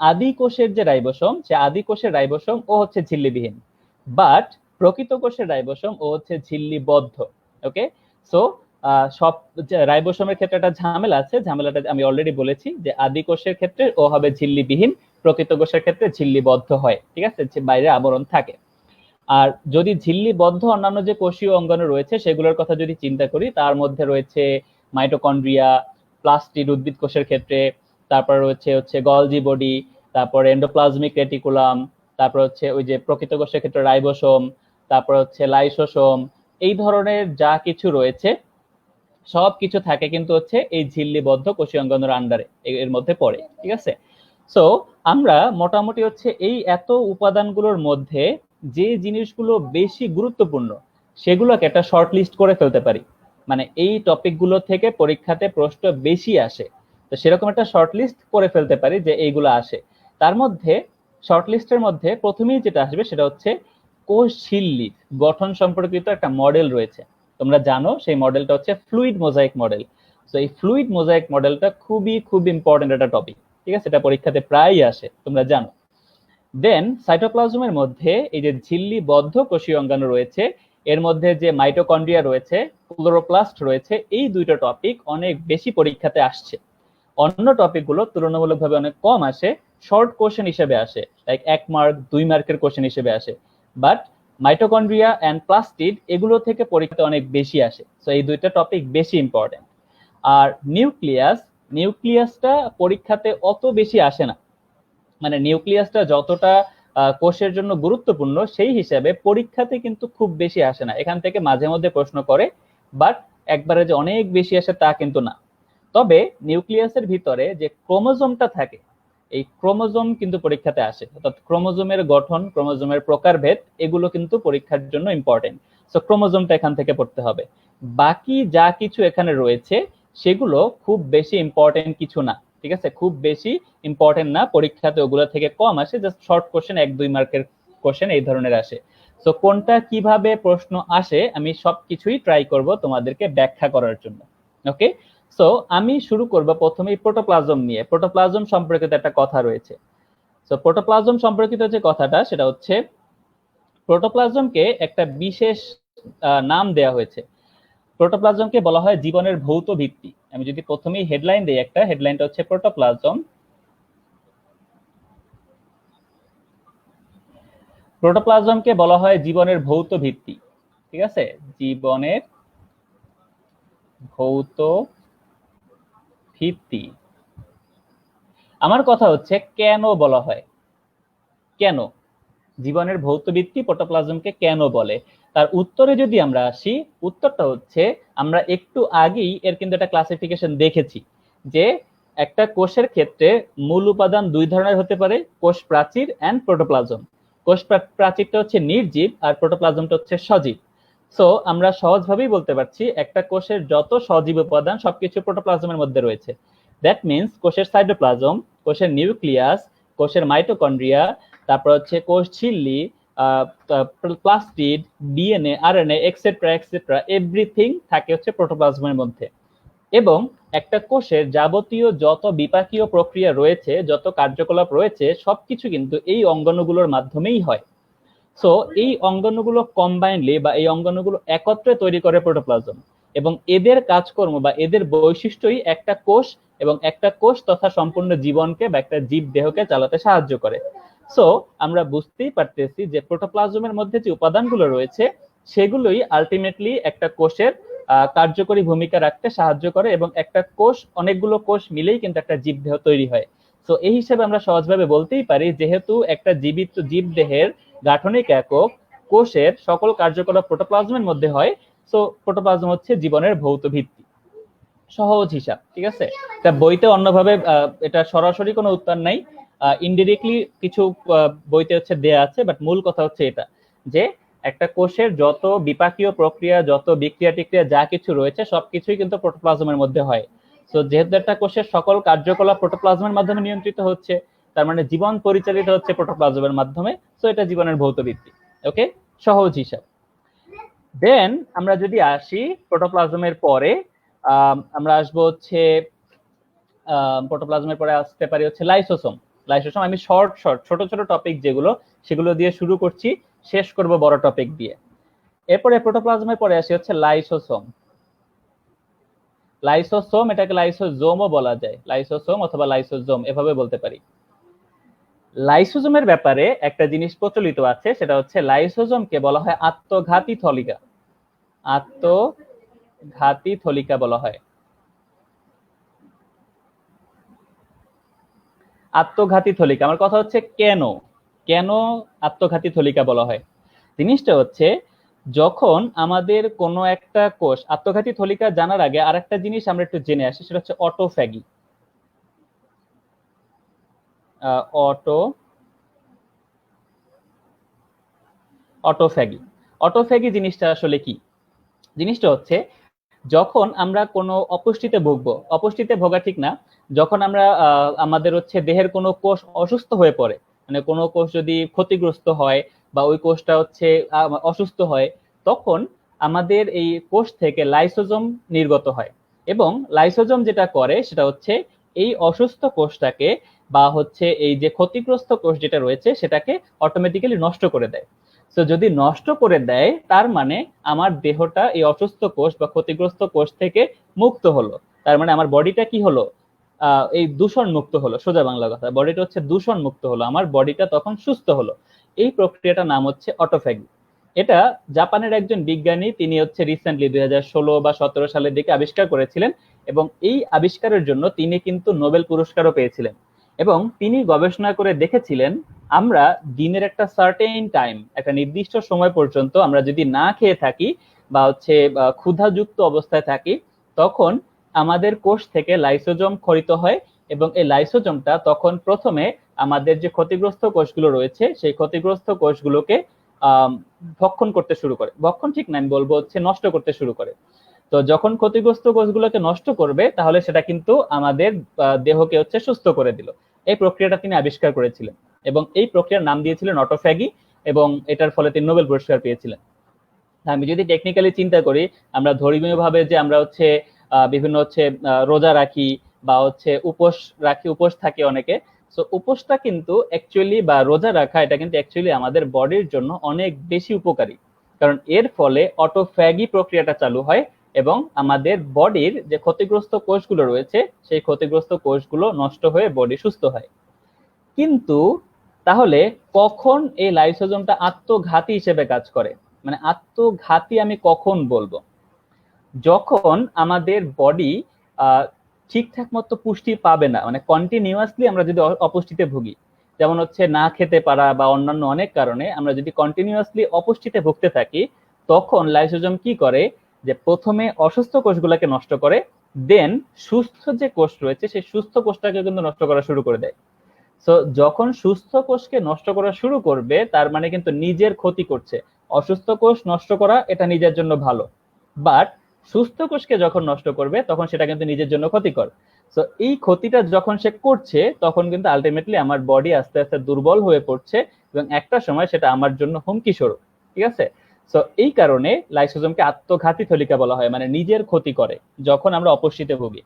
আদি কোষের যে রাইবোসোম, সে আদি কোষের রাইবোসোম ও হচ্ছে ঝিল্লিবিহীন, বাট প্রকৃত কোষের রাইবোসোম ও হচ্ছে ঝিল্লিবদ্ধ। ওকে, সো সব রাইবোসোমের ক্ষেত্রে একটা ঝামেলা আছে, ঝামেলাটা আমি অলরেডি বলেছি যে আদি কোষের ক্ষেত্রে ও হবে ঝিল্লিবিহীন, প্রকৃত কোষের ক্ষেত্রে ঝিল্লিবদ্ধ হয়। ঠিক আছে, বাইরে আবরণ থাকে। আর যদি ঝিল্লিবদ্ধ অন্যান্য যে কোষীয় অঙ্গাণু রয়েছে সেগুলোর কথা যদি চিন্তা করি, তার মধ্যে রয়েছে মাইটোকন্ড্রিয়া, প্লাস্টিড উদ্ভিদ কোষের ক্ষেত্রে, তারপর রয়েছে হচ্ছে গলজি বডি, তারপর এন্ডোপ্লাজমিক রেটিকুলাম, তারপর হচ্ছে ওই যে প্রকৃত কোষের ক্ষেত্রে রাইবোসোম, তারপর হচ্ছে লাইসোসোম। এই ধরনের যা কিছু রয়েছে সব কিছু থাকে কিন্তু হচ্ছে এই ঝিল্লিবদ্ধ কোষীয় অঙ্গাণুর আন্ডারে, এর মধ্যে পড়ে। ঠিক আছে, সো আমরা মোটামুটি হচ্ছে এই এত উপাদানগুলোর মধ্যে যে জিনিসগুলো বেশি গুরুত্বপূর্ণ সেগুলোকে একটা শর্ট লিস্ট করে ফেলতে পারি, মানে এই টপিকগুলো থেকে পরীক্ষাতে প্রশ্ন বেশি আসে, তো সেরকম একটা শর্ট লিস্ট করে ফেলতে পারি যে এইগুলো আসে। তার মধ্যে শর্ট লিস্টের মধ্যে প্রথমেই যেটা আসবে সেটা হচ্ছে কোষ ঝিল্লি গঠন সম্পর্কিত একটা মডেল রয়েছে। তোমরা জানো সেই মডেলটা হচ্ছে ফ্লুইড মোজাইক মডেল। তো এই ফ্লুইড মোজাইক মডেলটা খুবই খুব ইম্পর্টেন্ট একটা টপিক, ঠিক আছে, এটা পরীক্ষাতে প্রায়ই আসে, তোমরা জানো। দেন সাইটোপ্লাজমের মধ্যে এই যে ঝিল্লিবদ্ধ কোষীয় অঙ্গাণু রয়েছে, এর মধ্যে যে মাইটোকন্ড্রিয়া রয়েছে, ক্লোরোপ্লাস্ট রয়েছে, এই দুইটা টপিক অনেক বেশি পরীক্ষাতে আসছে। অন্য টপিকগুলো তুলনামূলকভাবে অনেক কম আসে, শর্ট কোশ্চেন হিসেবে আসে, লাইক 1 মার্ক 2 মার্কের কোশ্চেন হিসেবে আসে। বাট মাইটোকন্ড্রিয়া অ্যান্ড প্লাস্টিড এগুলো থেকে পরীক্ষাতে অনেক বেশি আসে, তো এই দুইটা টপিক বেশি ইম্পর্টেন্ট। আর নিউক্লিয়াসটা পরীক্ষাতে অত বেশি আসে না, মানে নিউক্লিয়াসটা যতটা কোষের জন্য গুরুত্বপূর্ণ সেই হিসাবে পরীক্ষাতে কিন্তু খুব বেশি আসে না, এখান থেকে মাঝে মধ্যে প্রশ্ন করে, বাট একবারে যে অনেক বেশি আসে তা কিন্তু না। তবে নিউক্লিয়াসের ভিতরে যে ক্রোমোজোমটা থাকে, এই ক্রোমোজোম কিন্তু পরীক্ষাতে আসে, অর্থাৎ ক্রোমোজোমের গঠন, ক্রোমোজোমের প্রকারভেদ এগুলো কিন্তু পরীক্ষার জন্য ইম্পর্টেন্ট। সো ক্রোমোজোমটা এখান থেকে পড়তে হবে। বাকি যা কিছু এখানে রয়েছে সেগুলো খুব বেশি ইম্পর্টেন্ট কিছু না, ঠিক আছে, খুব বেশি ইম্পর্টেন্ট না, পরীক্ষাতে ওগুলো থেকে কম আসে, জাস্ট শর্ট কোশ্চেন 1-2 মার্কের কোশ্চেন এই ধরনের আসে। সো কোনটা কিভাবে প্রশ্ন আসে আমি সবকিছুই ট্রাই করব তোমাদেরকে ব্যাখ্যা করার জন্য। ওকে, সো আমি শুরু করব প্রথমেই প্রোটোপ্লাজম নিয়ে। প্রোটোপ্লাজম সম্পর্কিত একটা কথা রয়েছে। সো প্রোটোপ্লাজম সম্পর্কিত যে কথাটা সেটা হচ্ছে প্রোটোপ্লাজমকে একটা বিশেষ নাম দেয়া হয়েছে। প্রোটোপ্লাজমকে বলা হয় জীবনের ভৌত ভিত্তি। আমি যদি প্রথমেই হেডলাইন দেই, একটা হেডলাইনটা হচ্ছে প্রোটোপ্লাজমকে বলা হয় জীবনের ভৌত ভিত্তি, ঠিক আছে, জীবনের ভৌত ভিত্তি। আমার কথা হচ্ছে কেন বলা হয়, কেন জীবনের ভৌত ভিত্তি প্রোটোপ্লাজমকে কেন বলে? তার উত্তরে যদি আমরা আসি, উত্তরটা হচ্ছে আমরা একটু আগেই এর কিন্তু একটা ক্লাসিফিকেশন দেখেছি যে একটা কোষের ক্ষেত্রে মূল উপাদান দুই ধরনের হতে পারে, কোষ প্রাচীর এন্ড প্রোটোপ্লাজম। কোষ প্রাচীরটা হচ্ছে নির্জীব আর প্রোটোপ্লাজমটা হচ্ছে সজীব। সো আমরা সহজভাবেই বলতে পারছি একটা কোষের যত সজীব উপাদান সবকিছু প্রোটোপ্লাজমের মধ্যে রয়েছে। দ্যাট মিনস কোষের সাইটোপ্লাজম, কোষের নিউক্লিয়াস, কোষের মাইটোকন্ড্রিয়া, তারপর হচ্ছে কোষ ঝিল্লি, plastid, DNA, RNA, etcetera etcetera, everything থাকে হচ্ছে প্রোটোপ্লাজমের মধ্যে। এবং একটা কোষের যাবতীয় যত বিপাকীয় প্রক্রিয়া রয়েছে, যত কার্যকলাপ রয়েছে, সবকিছু কিন্তু এই অঙ্গাণুগুলোর মাধ্যমেই হয়। সো এই অঙ্গাণুগুলো কম্বাইনলি বা এই অঙ্গাণুগুলো একত্রে তৈরি করে প্রোটোপ্লাজম, এবং এদের কাজকর্ম বা এদের বৈশিষ্ট্যই একটা কোষ এবং একটা কোষ তথা সম্পূর্ণ জীবনকে বা একটা জীব দেহকে চালাতে সাহায্য করে। সো আমরা বুঝতেই পারতেছি যে প্রোটোপ্লাজমের মধ্যে যে উপাদানগুলো রয়েছে সেগুলোই আলটিমেটলি একটা কোষের কার্যকরী ভূমিকা রাখতে সাহায্য করে, এবং একটা কোষ, অনেকগুলো কোষ মিলেই কিন্তু একটা জীব দেহ তৈরি হয়। তো এই হিসেবে আমরা সহজভাবে বলতেই পারি যেহেতু একটা জীবিত জীব দেহের গাঠনিক একক কোষের সকল কার্যকলাপ প্রোটোপ্লাজমের মধ্যে হয়, সো প্রোটোপ্লাজম হচ্ছে জীবনের ভৌত ভিত্তি। সহজ হিসাব, ঠিক আছে। তা বইতে অন্যভাবে এটা সরাসরি কোনো উত্তর নাই, ইনডিরেক্টলি কিছু বইতে হচ্ছে দেয়া আছে, বাট মূল কথা হচ্ছে এটা যে একটা কোষের যত বিপাকীয় প্রক্রিয়া, যত বিক্রিয়া টিক্রিয়া যা কিছু রয়েছে সবকিছুই কিন্তু প্রোটোপ্লাজমের মধ্যে হয়। তো যেহেতু একটা কোষের সকল কার্যকলাপ প্রোটোপ্লাজমের মাধ্যমে নিয়ন্ত্রিত হচ্ছে, তার মানে জীবন পরিচালিত হচ্ছে প্রোটোপ্লাজমের মাধ্যমে, তো এটা জীবনের ভৌত ভিত্তি। ওকে, সহজ হিসাব। দেন আমরা যদি আসি প্রোটোপ্লাজমের পরে, আমরা আসবো হচ্ছে প্রোটোপ্লাজমের পরে আসতে পারি হচ্ছে লাইসোসোম। লাইসোসোম আমি শর্ট শর্ট ছোট ছোট টপিক যেগুলো সেগুলো দিয়ে শুরু করছি, শেষ করব বড় টপিক দিয়ে। এরপরে প্রোটোপ্লাজমের পরে আসি হচ্ছে লাইসোসোম। লাইসোসোম এটাকে লাইসোজোমও বলা যায়, লাইসোসোম অথবা লাইসোজোম এভাবে বলতে পারি। লাইসোজোমের ব্যাপারে একটা জিনিস প্রচলিত আছে, সেটা হচ্ছে লাইসোজোমকে বলা হয় আত্মঘাতী থলিকা। আত্মঘাতী থলিকা বলা হয়। আত্মঘাতী থলিকা, আমার কথা হচ্ছে কেন কেন আত্মঘাতী থলিকা বলা হয়। জিনিসটা হচ্ছে যখন আমাদের কোনো একটা কোষ, আত্মঘাতী থলিকা জানার আগে আরেকটা জিনিস আমরা একটু জেনে আসি, সেটা হচ্ছে অটোফ্যাগি। Auto autophagy. অটোফ্যাগি জিনিসটা আসলে কি? জিনিসটা হচ্ছে যখন আমরা কোনো অপুষ্টিতে ভুগবো, অপুষ্টিতে ভোগা ঠিক না, যখন আমরা আমাদের হচ্ছে দেহের কোনো কোষ অসুস্থ হয়ে পড়ে, মানে কোনো কোষ যদি ক্ষতিগ্রস্ত হয় বা ওই কোষটা হচ্ছে অসুস্থ হয়, তখন আমাদের এই কোষ থেকে লাইসোজোম নির্গত হয়। এবং লাইসোজোম যেটা করে সেটা হচ্ছে এই অসুস্থ কোষটাকে বা হচ্ছে এই যে ক্ষতিগ্রস্ত কোষ যেটা রয়েছে সেটাকে অটোমেটিক্যালি নষ্ট করে দেয়। তো যদি নষ্ট করে দেয় তার মানে আমার দেহটা এই অসুস্থ কোষ বা ক্ষতিগ্রস্ত কোষ থেকে মুক্ত হলো। তার মানে আমার বডিটা কি হলো, এই দূষণ মুক্ত হলো। সোজা বাংলা কথা, বডিটা হচ্ছে দূষণ মুক্ত হলো, আমার বডিটা তখন সুস্থ হলো। এই প্রক্রিয়াটার নাম হচ্ছে অটোফ্যাগি। এটা জাপানের একজন বিজ্ঞানী, তিনি হচ্ছে রিসেন্টলি 2016 বা 17 সালের দিকে আবিষ্কার করেছিলেন, এবং এই আবিষ্কারের জন্য তিনি কিন্তু নোবেল পুরস্কারও পেয়েছিলেন। এবং তিনি গবেষণা করে দেখেছিলেন আমরা দিনের একটা সার্টেন টাইম, একটা নির্দিষ্ট সময় পর্যন্ত আমরা যদি না খেয়ে থাকি বা হচ্ছে ক্ষুধাযুক্ত অবস্থায় থাকি, তখন আমাদের কোষ থেকে লাইসোজোম ক্ষরিত হয়, এবং এই লাইসোজোমটা তখন প্রথমে আমাদের যে ক্ষতিগ্রস্ত কোষগুলো রয়েছে সেই ক্ষতিগ্রস্ত কোষগুলোকে ভক্ষণ করতে শুরু করে, ভক্ষণ ঠিক না, আমি বলবো হচ্ছে নষ্ট করতে শুরু করে। তো যখন ক্ষতিগ্রস্ত কোষগুলোকে নষ্ট করবে তাহলে সেটা কিন্তু আমাদের দেহকে হচ্ছে সুস্থ করে দিল। এই প্রক্রিয়াটা তিনি আবিষ্কার করেছিলেন এবং এই প্রক্রিয়ার নাম দিয়েছিলেন অটোফ্যাগি, এবং এটার ফলে তিনি নোবেল পুরস্কার পেয়েছিলেন। আমি যদি টেকনিক্যালি চিন্তা করি, আমরা ধর্মীয় ভাবে যে আমরা হচ্ছে বিভিন্ন হচ্ছে রোজা রাখি বা হচ্ছে উপোস রাখি, উপোস থাকে অনেকে। সো উপোসটা কিন্তু অ্যাকচুয়ালি, বা রোজা রাখা, এটা কিন্তু অ্যাকচুয়ালি আমাদের বডির জন্য অনেক বেশি উপকারী, কারণ এর ফলে অটোফ্যাগি প্রক্রিয়াটা চালু হয় এবং আমাদের বডির যে ক্ষতিগ্রস্ত কোষগুলো রয়েছে সেই ক্ষতিগ্রস্ত কোষগুলো নষ্ট হয়ে বডি সুস্থ হয়। কিন্তু তাহলে কখন এই লাইসোজোমটা আত্মঘাতী হিসেবে কাজ করে, মানে আত্মঘাতী আমি কখন বলবো? যখন আমাদের বডি ঠিকঠাক মতো পুষ্টি পাবে না, মানে কন্টিনিউয়াসলি আমরা যদি অপুষ্টিতে ভুগি, যেমন হচ্ছে না খেতে পারা বা অন্যান্য অনেক কারণে আমরা যদি কন্টিনিউয়াসলি অপুষ্টিতে ভুগতে থাকি, তখন লাইসোজোম কি করে যে প্রথমে অসুস্থ কোষগুলোকে নষ্ট করে, দেন সুস্থ যে কোষ রয়েছে সেই সুস্থ কোষটাকে কিন্তু নষ্ট করা শুরু করে দেয়। সো যখন সুস্থ কোষকে নষ্ট করা শুরু করবে তার মানে কিন্তু নিজের ক্ষতি করছে। অসুস্থ কোষ নষ্ট করা এটা নিজের জন্য ভালো, বাট সুস্থ কোষকে যখন নষ্ট করবে তখন সেটা কিন্তু নিজের জন্য ক্ষতিকর। সো এই ক্ষতিটা যখন সে করছে তখন কিন্তু আলটিমেটলি আমার বডি আস্তে আস্তে দুর্বল হয়ে পড়ছে এবং একটা সময় সেটা আমার জন্য হুমকি স্বরূপ। ঠিক আছে? সো এই কারণে লাইসোজোমকে আত্মঘাতী থলিকা বলা হয়, মানে নিজের ক্ষতি করে যখন আমরা অপুষ্টিতে ভুগি।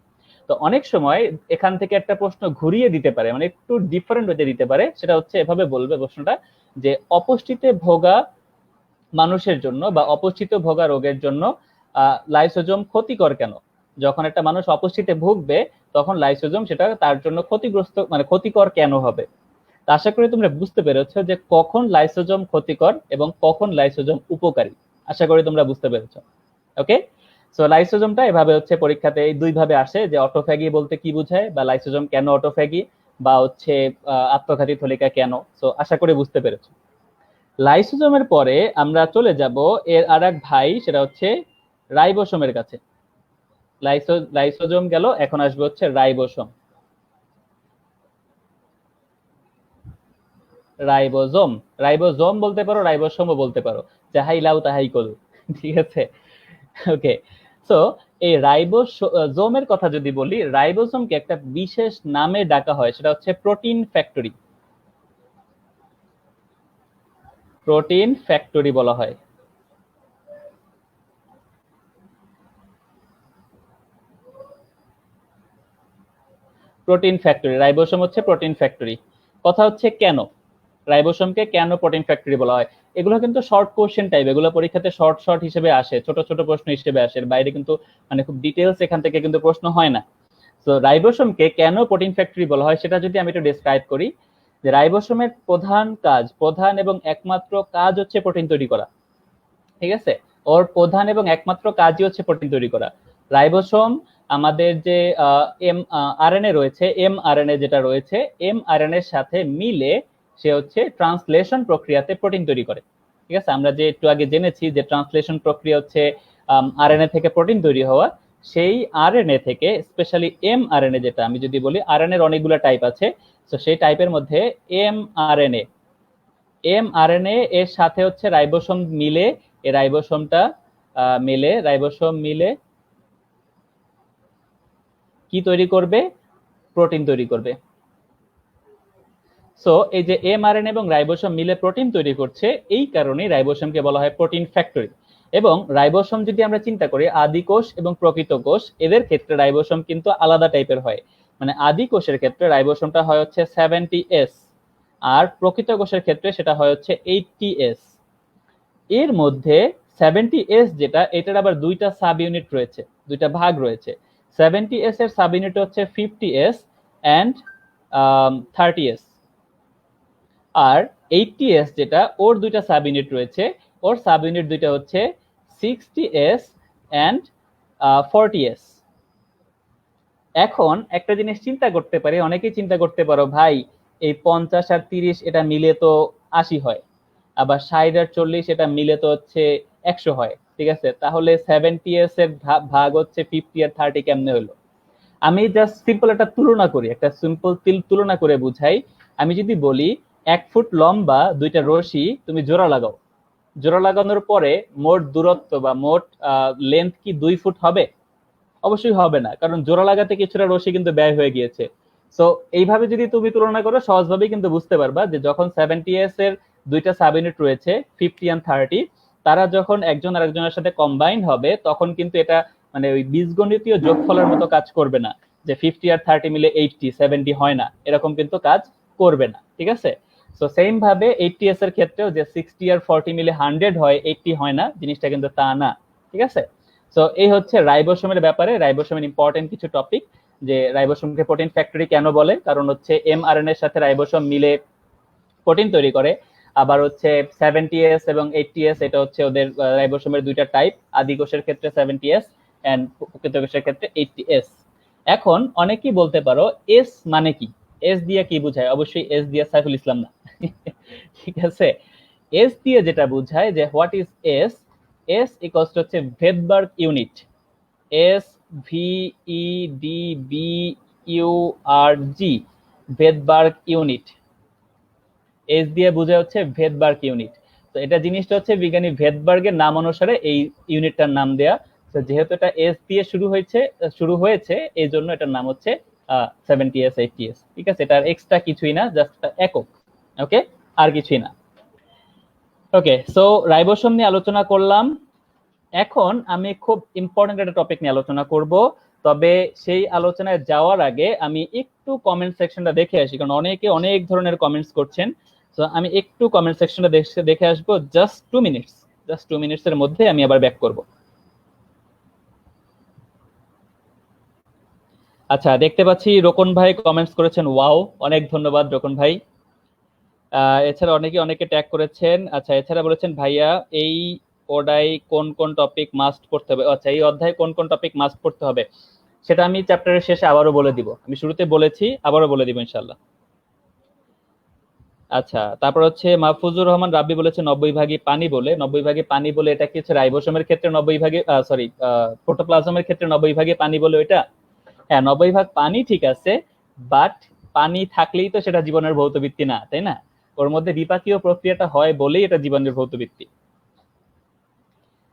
তো অনেক সময় এখান থেকে একটা প্রশ্ন ঘুরিয়ে দিতে পারে, মানে একটু ডিফারেন্ট হতে দিতে পারে, সেটা হচ্ছে এভাবে বলবে প্রশ্নটা, যে অপুষ্টিতে ভোগা মানুষের জন্য বা অপুষ্টিত ভোগা রোগের জন্য লাইসোজোম ক্ষতিকর কেন? যখন একটা মানুষ অপুষ্টিতে ভুগবে তখন লাইসোজোম সেটা তার জন্য ক্ষতিগ্রস্ত, মানে ক্ষতিকর কেন হবে? তা আশা করি তোমরা বুঝতে পেরেছো যে কখন লাইসোজোম ক্ষতিকর এবং কখন লাইসোজোম উপকারী। আশা করি তোমরা বুঝতে পেরেছো। ওকে, সো লাইসোজোমটা এভাবে হচ্ছে পরীক্ষাতে এই দুই ভাবে আসে, যে অটোফ্যাগি বলতে কি বোঝায় বা লাইসোজোম কেন অটোফ্যাগি, বা হচ্ছে আত্মঘাতী থলিকা কেন। সো আশা করি বুঝতে পেরেছো। লাইসোজোমের পরে আমরা চলে যাব এর আরেক ভাই, সেটা হচ্ছে রাইবোসোমের কাছে। লাইসোজোম গেল, এখন আসবে হচ্ছে রাইবোসোম। রাইবোজোম, রাইবোজোম বলতে পারো, রাইবোসোমও বলতে পারো, যাহাই লাউ তাহাই কলু। ঠিক আছে? ওকে, সো এই রাইবোজোমের কথা যদি বলি, রাইবোজোমকে একটা বিশেষ নামে ডাকা হয়, সেটা হচ্ছে প্রোটিন ফ্যাক্টরি। প্রোটিন ফ্যাক্টরি বলা হয়। প্রোটিন ফ্যাক্টরি, রাইবোসোম হচ্ছে প্রোটিন ফ্যাক্টরি। কথা হচ্ছে কেন রাইবোসোমকে কেন প্রোটিন ফ্যাক্টরি বলা হয়? এগুলো কিন্তু শর্ট কোশ্চেন টাইপ, এগুলো পরীক্ষাতে শর্ট শর্ট হিসেবে আসে, ছোট ছোট প্রশ্ন হিসেবে আসে, এর বাইরে কিন্তু মানে খুব ডিটেলস এখান থেকে কিন্তু প্রশ্ন হয় না। তো রাইবোসোমকে কেন প্রোটিন ফ্যাক্টরি বলা হয় সেটা যদি আমি একটু ডেসক্রাইব করি, যে রাইবোসোমের প্রধান কাজ, প্রধান এবং একমাত্র কাজ হচ্ছে প্রোটিন তৈরি করা। ঠিক আছে? ওর প্রধান এবং একমাত্র কাজই হচ্ছে প্রোটিন তৈরি করা। রাইবোসোম আমাদের যে এম আরএনএ রয়েছে, এম আরএনএ যেটা রয়েছে, এম আরএনএ এর সাথে মিলে সে হচ্ছে ট্রান্সলেশন প্রক্রিয়াতে প্রোটিন তৈরি করে। ঠিক আছে? আমরা যে একটু আগে জেনেছি যে ট্রান্সলেশন প্রক্রিয়া হচ্ছে আরএনএ থেকে প্রোটিন তৈরি হওয়া, সেই আরএনএ থেকে স্পেশালি এম আরএনএ, যেটা আমি যদি বলি আরএনএ এর অনেকগুলো টাইপ আছে, তো সেই টাইপের মধ্যে এম আরএনএ, এমআরএনএ এর সাথে হচ্ছে রাইবোসোম মিলে, এই রাইবোসোমটা রাইবোসোম মিলে কি তৈরি করবে? প্রোটিন তৈরি করবে। সো এই যে এমআরএনএ এবং রাইবোসোম মিলে প্রোটিন তৈরি করছে, এই কারণেই রাইবোসোমকে বলা হয় প্রোটিন ফ্যাক্টরি। এবং রাইবোসোম যদি আমরা চিন্তা করি আদি কোষ এবং প্রকৃত কোষ, এদের ক্ষেত্রে রাইবোসোম কিন্তু আলাদা টাইপের হয়। মানে আদি কোষের ক্ষেত্রে রাইবোসোমটা হয় হচ্ছে 70S, আর প্রকৃত কোষের ক্ষেত্রে সেটা হয় হচ্ছে 80S। এর মধ্যে 70S যেটা, এটার আবার দুইটা সাব ইউনিট রয়েছে, দুইটা ভাগ রয়েছে। 70S এর সাব ইউনিট হচ্ছে 50S and 30S। R 80S যেটা, ওর দুইটা সাব ইউনিট রয়েছে, ওর সাব ইউনিট দুইটা হচ্ছে 60S অ্যান্ড 40S। এখন একটা জিনিস চিন্তা করতে পারি, অনেকেই চিন্তা করতে পারো ভাই এই 50 আর 30 এটা মিলে তো 80 হয়, আবার 60 আর 40 এটা মিলে তো হচ্ছে 100 হয়, ঠিক আছে? তাহলে 70S এর ভাগ হচ্ছে 50 আর 30 কেমনে হলো? আমি জাস্ট সিম্পল একটা তুলনা করি, একটা সিম্পল তুলনা করে বুঝাই। আমি যদি বলি 1 ফুট লম্বা দুইটা রশি তুমি জোড়া লাগাও, জোড়া লাগানোর পরে মোট দূরত্ব বা মোট লেন্থ কি 2 ফুট হবে? অবশ্যই হবে না, কারণ জোড়া লাগাতে কিছুটা রশি কিন্তু ব্যয় হয়ে গিয়েছে। সো এইভাবে যদি তুমি তুলনা করো, সহজভাবেই কিন্তু বুঝতে পারবা যে যখন 70S এর দুইটা সাব ইউনিট রয়েছে 50 এন্ড 30, তারা যখন একজন আরেকজনের সাথে কম্বাইন্ড হবে, তখন কিন্তু এটা মানে ওই বীজগণিতীয় যোগফলের মতো কাজ করবে না, যে 50 আর 30 মিলে 80, 70 হয় না, এরকম কিন্তু কাজ করবে না, ঠিক আছে? সো সেম ভাবে 80S এর ক্ষেত্রেও যে 60 আর 40 মিলে 100 হয়, 80 হয় না, জিনিসটা কিন্তু তা না, ঠিক আছে? সো এই হচ্ছে রাইবোসোমের ব্যাপারে, রাইবোসোমের ইম্পর্টেন্ট কিছু টপিক, যে রাইবোসোমকে প্রোটিন ফ্যাক্টরি কেন বলে, কারণ হচ্ছে এমআরএনএ এর সাথে রাইবোসোম মিলে প্রোটিন তৈরি করে। আবার হচ্ছে 70S এবং 80S, এটা হচ্ছে ওদের রাইবোসোমের দুইটা টাইপ, আদি কোষের ক্ষেত্রে 70S এন্ড প্রকৃত কোষের ক্ষেত্রে 80S। এখন অনেকেই বলতে পারো এস মানে কি, এস দিয়ে কি বোঝায়? অবশ্যই এস দিয়ে সাইফুল ইসলাম না ঠিক আছে? এস দিয়ে যেটা বোঝায় যে what is S, S equals to হচ্ছে Svedberg unit. S V E D B E R G, Svedberg unit. S দিয়ে বোঝা হচ্ছে ভেদবার্গ ইউনিট। তো এটা জিনিসটা হচ্ছে বিজ্ঞানী ভেদবার্গের নাম অনুসারে এই ইউনিটটার নাম দেয়া। তো যেহেতু এটা এস দিয়ে শুরু হয়েছে, এই জন্য এটার নাম হচ্ছে 70S 80S, ঠিক আছে? এটা এক্সট্রা কিছুই না, জাস্ট একক, ওকে, আর কিছুই না। ওকে, সো রাইবোসোম নিয়ে আলোচনা করলাম। এখন আমি খুব ইম্পর্টেন্ট একটা টপিক নিয়ে আলোচনা করব, তবে সেই আলোচনায় যাওয়ার আগে আমি একটু কমেন্ট সেকশনটা দেখে আসি, কারণ অনেকে অনেক ধরনের কমেন্টস করছেন। তো আমি একটু কমেন্ট সেকশনটা দেখে আসবো, জাস্ট 2 মিনিটস এর মধ্যে আমি আবার ব্যাক করব। আচ্ছা, দেখতে পাচ্ছি রোকন ভাই কমেন্টস করেছেন, ওয়াও, অনেক ধন্যবাদ রোকন ভাই। এছাড়া অনেকে ট্যাগ করেছেন। আচ্ছা, এছাড়া বলেছেন ভাইয়া এই ওডাই কোন কোন টপিক মাস্ট পড়তে হবে? আচ্ছা, এই অধ্যায়ে কোন কোন টপিক মাস্ট পড়তে হবে সেটা আমি চ্যাপ্টারের শেষে আবারও বলে দিব। আমি শুরুতে বলেছি, আবারও বলে দিব ইনশাআল্লাহ। আচ্ছা, তারপর হচ্ছে মাহফুজুর রহমান রাব্বি বলেছে 90 ভাগই পানি বলে। 90 ভাগে পানি বলে এটা কি হচ্ছে রাইবোসোমের ক্ষেত্রে 90 ভাগে, সরি, প্রোটোপ্লাজমের ক্ষেত্রে 90 ভাগে পানি বলে ওইটা? হ্যাঁ, 90 ভাগ পানি ঠিক আছে, বাট পানি থাকলেই তো সেটা জীবনের ভৌত ভিত্তি না, তাই না? ওর মধ্যে বিপাকীয় প্রক্রিয়াটা হয় বলেই এটা জীবনের ভৌত ভিত্তি।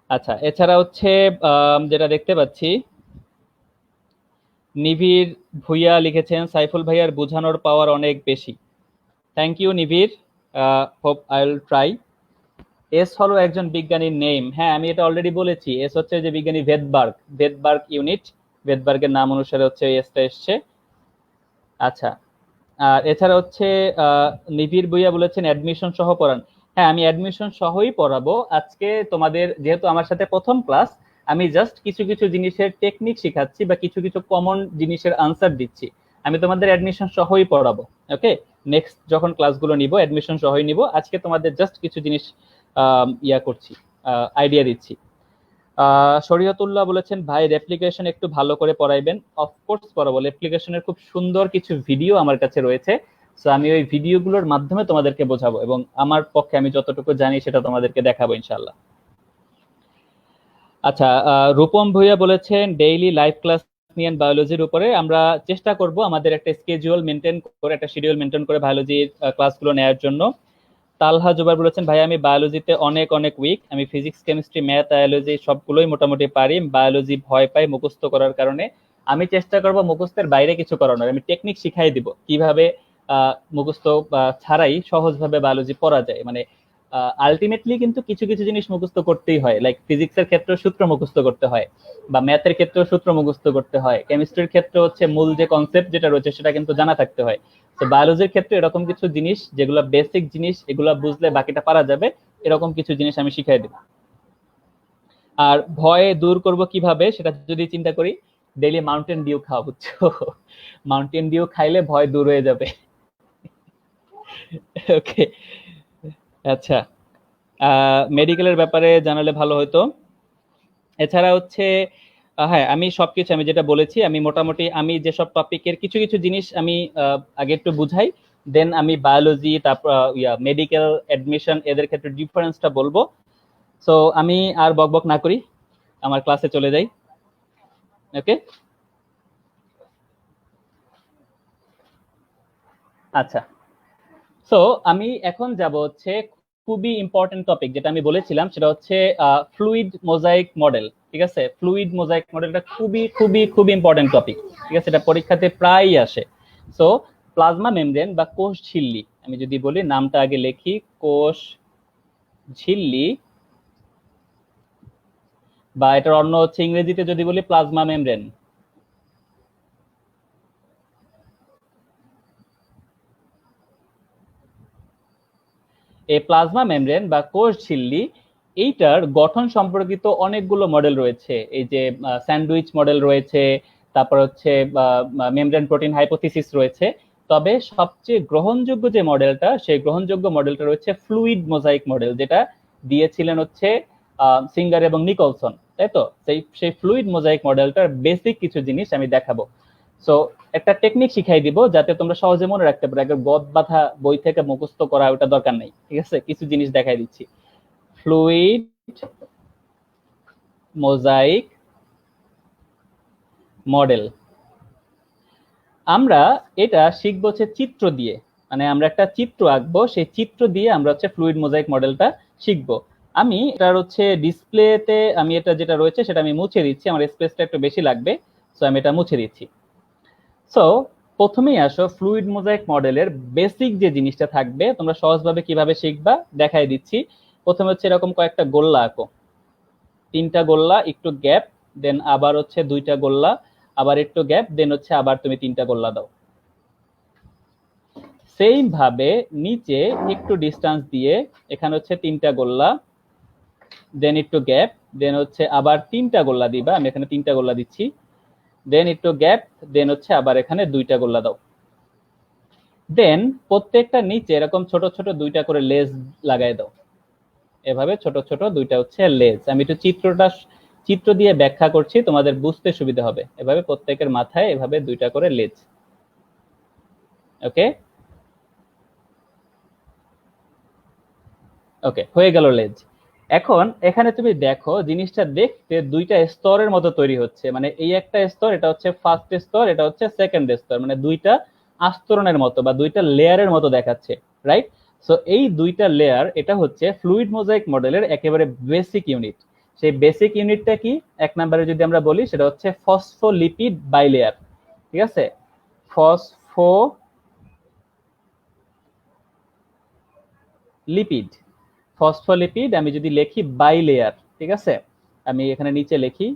আচ্ছা, এছাড়া হচ্ছে যেটা দেখতে পাচ্ছি, নিবির ভুইয়া লিখেছেন সাইফুল ভাইয়ার বোঝানোর পাওয়ার অনেক বেশি। Thank you Nibir, hope I will try. এস হলো একজন বিজ্ঞানীর নেম, হ্যাঁ আমি এটা অলরেডি বলেছি। এস হচ্ছে যে বিজ্ঞানী ভেদবার্গ ইউনিট, ভেদবার্গের নাম অনুসারে হচ্ছে এসটা এসছে। আচ্ছা, আর এছাড়া হচ্ছে নিবিড় বইয়া বলেছেন অ্যাডমিশন সহ পড়ান। হ্যাঁ, আমি অ্যাডমিশন সহই পড়াবো আজকে তোমাদের, যেহেতু আমার সাথে প্রথম ক্লাস, আমি জাস্ট কিছু কিছু জিনিসের টেকনিক শিখাচ্ছি বা কিছু কিছু কমন জিনিসের আনসার দিচ্ছি। আমি তোমাদের অ্যাডমিশন সহই পড়াবো, ওকে? নেক্সট যখন ক্লাসগুলো নিব অ্যাডমিশন সহই নিব, আজকে তোমাদের জাস্ট কিছু জিনিস করছি, আইডিয়া দিচ্ছি। শরীয়তুল্লাহ বলেছেন ভাই রেপ্লিকেশন একটু ভালো করে পড়াইবেন। অফকোর্স পড়াবো, রেপ্লিকেশনের খুব সুন্দর কিছু ভিডিও আমার কাছে রয়েছে, সো আমি ওই ভিডিওগুলোর মাধ্যমে তোমাদেরকে বোঝাবো, এবং আমার পক্ষে আমি যতটুকু জানি সেটা তোমাদেরকে দেখাবো ইনশাআল্লাহ। আচ্ছা, রূপম ভুইয়া বলেছেন ডেইলি লাইভ ক্লাস নিয়েন বায়োলজির উপরে। আমরা চেষ্টা করব আমাদের একটা স্কেডিউল মেনটেন করে, একটা শিডিউল মেনটেন করে বায়োলজির ক্লাসগুলো নেওয়ার জন্য। তালহা জুবাইর বলেছেন, ভাই আমি বায়োলজিতে অনেক অনেক উইক, আমি ফিজিক্স কেমিস্ট্রি ম্যাথ বায়োলজি সবগুলোই মোটামুটি পারি, বায়োলজি ভয় পাই মুখস্থ করার কারণে। আমি চেষ্টা করব মুখস্থের বাইরে কিছু করানোর, আমি টেকনিক শিখাই দিব কিভাবে মুখস্থ ছাড়াই সহজভাবে বায়োলজি পড়া যায়। মানে আলটিমেটলি কিন্তু কিছু কিছু জিনিস মুখস্থ করতেই হয়, লাইক ফিজিক্সের ক্ষেত্রে সূত্র মুখস্থ করতে হয়, বা ম্যাথের ক্ষেত্রেও সূত্র মুখস্থ করতে হয়, কেমিস্ট্রির ক্ষেত্রে হচ্ছে মূল যে কনসেপ্ট যেটা রয়েছে সেটা কিন্তু জানা থাকতে হয়। তো বায়োলজির ক্ষেত্রে এরকম কিছু জিনিস যেগুলো বেসিক জিনিস, এগুলো বুঝলে বাকিটা পারা যাবে, এরকম কিছু জিনিস আমি শিখাই দেব। আর ভয় দূর করব কিভাবে সেটা যদি চিন্তা করি, ডেইলি মাউন্টেন ডিউ খাওয়া, বুঝছো? মাউন্টেন ডিউ খাইলে ভয় দূর হয়ে যাবে। ওকে, আচ্ছা, মেডিকেলের ব্যাপারে জানালে ভালো হতো। এছাড়া হচ্ছে হ্যাঁ, আমি সবকিছু আমি যেটা বলেছি, আমি মোটামুটি আমি যেসব টপিকের কিছু কিছু জিনিস আমি আগে একটু বুঝাই, দেন আমি বায়োলজি, তারপর মেডিকেল অ্যাডমিশন এদের ক্ষেত্রে ডিফারেন্সটা বলবো। সো আমি আর বকবক না করি, আমার ক্লাসে চলে যাই। ওকে, আচ্ছা, সো আমি এখন যাব হচ্ছে খুবই ইম্পর্টেন্ট টপিক, যেটা আমি বলেছিলাম সেটা হচ্ছে ফ্লুইড মোজাইক মডেল। ঠিক আছে, ফ্লুইড মোজাইক মডেলটা খুবই খুবই খুবই ইম্পর্টেন্ট টপিক। ঠিক আছে, এটা পরীক্ষাতে প্রায়ই আসে। সো প্লাজমা মেমব্রেন বা কোষ ঝিল্লি, আমি যদি বলি নামটা আগে লিখি, কোষ ঝিল্লি, বা এটার অন্য হচ্ছে ইংরেজিতে যদি বলি প্লাজমা মেমব্রেন। এই প্লাজমা মেমব্রেন বা কোষ ঝিল্লি, এইটার গঠন সম্পর্কিত অনেকগুলো মডেল রয়েছে। এই যে স্যান্ডউইচ মডেল রয়েছে, তারপর হচ্ছে মেমব্রেন প্রোটিন হাইপোথিসিস রয়েছে। তবে সবচেয়ে গ্রহণযোগ্য যে মডেলটা, সেই গ্রহণযোগ্য মডেলটা রয়েছে ফ্লুইড মোজাইক মডেল, যেটা দিয়েছিলেন হচ্ছে সিঙ্গার এবং নিকলসন, তাই তো? সেই ফ্লুইড মোজাইক মডেলটার বেসিক কিছু জিনিস আমি দেখাবো। সো একটা টেকনিক শিখাই দিব যাতে তোমরা সহজে মনে রাখতে পারো, একবার গদ বাঁধা বই থেকে মুখস্থ করা ওটা দরকার নেই। ঠিক আছে, কিছু জিনিস দেখাই দিচ্ছি। ফ্লুইড মোজাইক মডেল, আমরা এটা শিখবো হচ্ছে চিত্র দিয়ে, মানে আমরা একটা চিত্র আঁকবো, সেই চিত্র দিয়ে আমরা হচ্ছে ফ্লুইড মোজাইক মডেলটা শিখবো। আমি এটার হচ্ছে ডিসপ্লেতে আমি এটা যেটা রয়েছে সেটা আমি মুছে দিচ্ছি, আমার স্পেসটা একটু বেশি লাগবে, সো আমি এটা মুছে দিচ্ছি। সো প্রথমেই আসো, ফ্লুইড মোজাইক মডেলের বেসিক যে জিনিসটা থাকবে তোমরা সহজভাবে কিভাবে শিখবা দেখাই দিচ্ছি। প্রথমে হচ্ছে এরকম কয়েকটা গোল্লা আঁকো, 3টা গোল্লা, একটু গ্যাপ, দেন আবার হচ্ছে 2টা গোল্লা, আবার একটু গ্যাপ, দেন হচ্ছে আবার তুমি 3টা গোল্লা দাও। সেম ভাবে নিচে একটু ডিস্টেন্স দিয়ে এখানে হচ্ছে 3টা গোল্লা, দেন একটু গ্যাপ, দেন হচ্ছে আবার 3টা গোল্লা দিবা, আমি এখানে 3টা গোল্লা দিচ্ছি, দেন একটু গ্যাপ, দেন হচ্ছে আবার এখানে 2টা গোল্লা দাও। দেন প্রত্যেকটা নিচে এরকম ছোট ছোট 2টা করে লেজ লাগাই দাও, এভাবে ছোট ছোট 2টা হচ্ছে লেজ। আমি একটু চিত্র দিয়ে ব্যাখ্যা করছি, তোমাদের বুঝতে সুবিধা হবে। এভাবে প্রত্যেকের মাথায় এভাবে 2টা করে লেজ। ওকে, ওকে, হয়ে গেল লেজ। এখন এখানে তুমি দেখো জিনিসটা দেখতে 2টা স্তরের মতো তৈরি হচ্ছে, মানে এই একটা স্তর, এটা হচ্ছে ফার্স্ট স্তর, এটা হচ্ছে সেকেন্ড স্তর, মানে 2টা আস্তরণের মতো বা 2টা লেয়ারের মতো দেখাচ্ছে, রাইট? সো এই 2টা লেয়ার, এটা হচ্ছে ফ্লুইড মোজাইক মডেলের একেবারে বেসিক ইউনিট। সেই বেসিক ইউনিটটা কি, এক নম্বরে যদি আমরা বলি সেটা হচ্ছে ফসফোলিপিড বাইলেয়ার। ঠিক আছে, ফসফোলিপিড, ফসফোলিপিড আমি যদি লিখি বাইলেয়ার, ঠিক আছে, আমি এখানে নিচে লিখি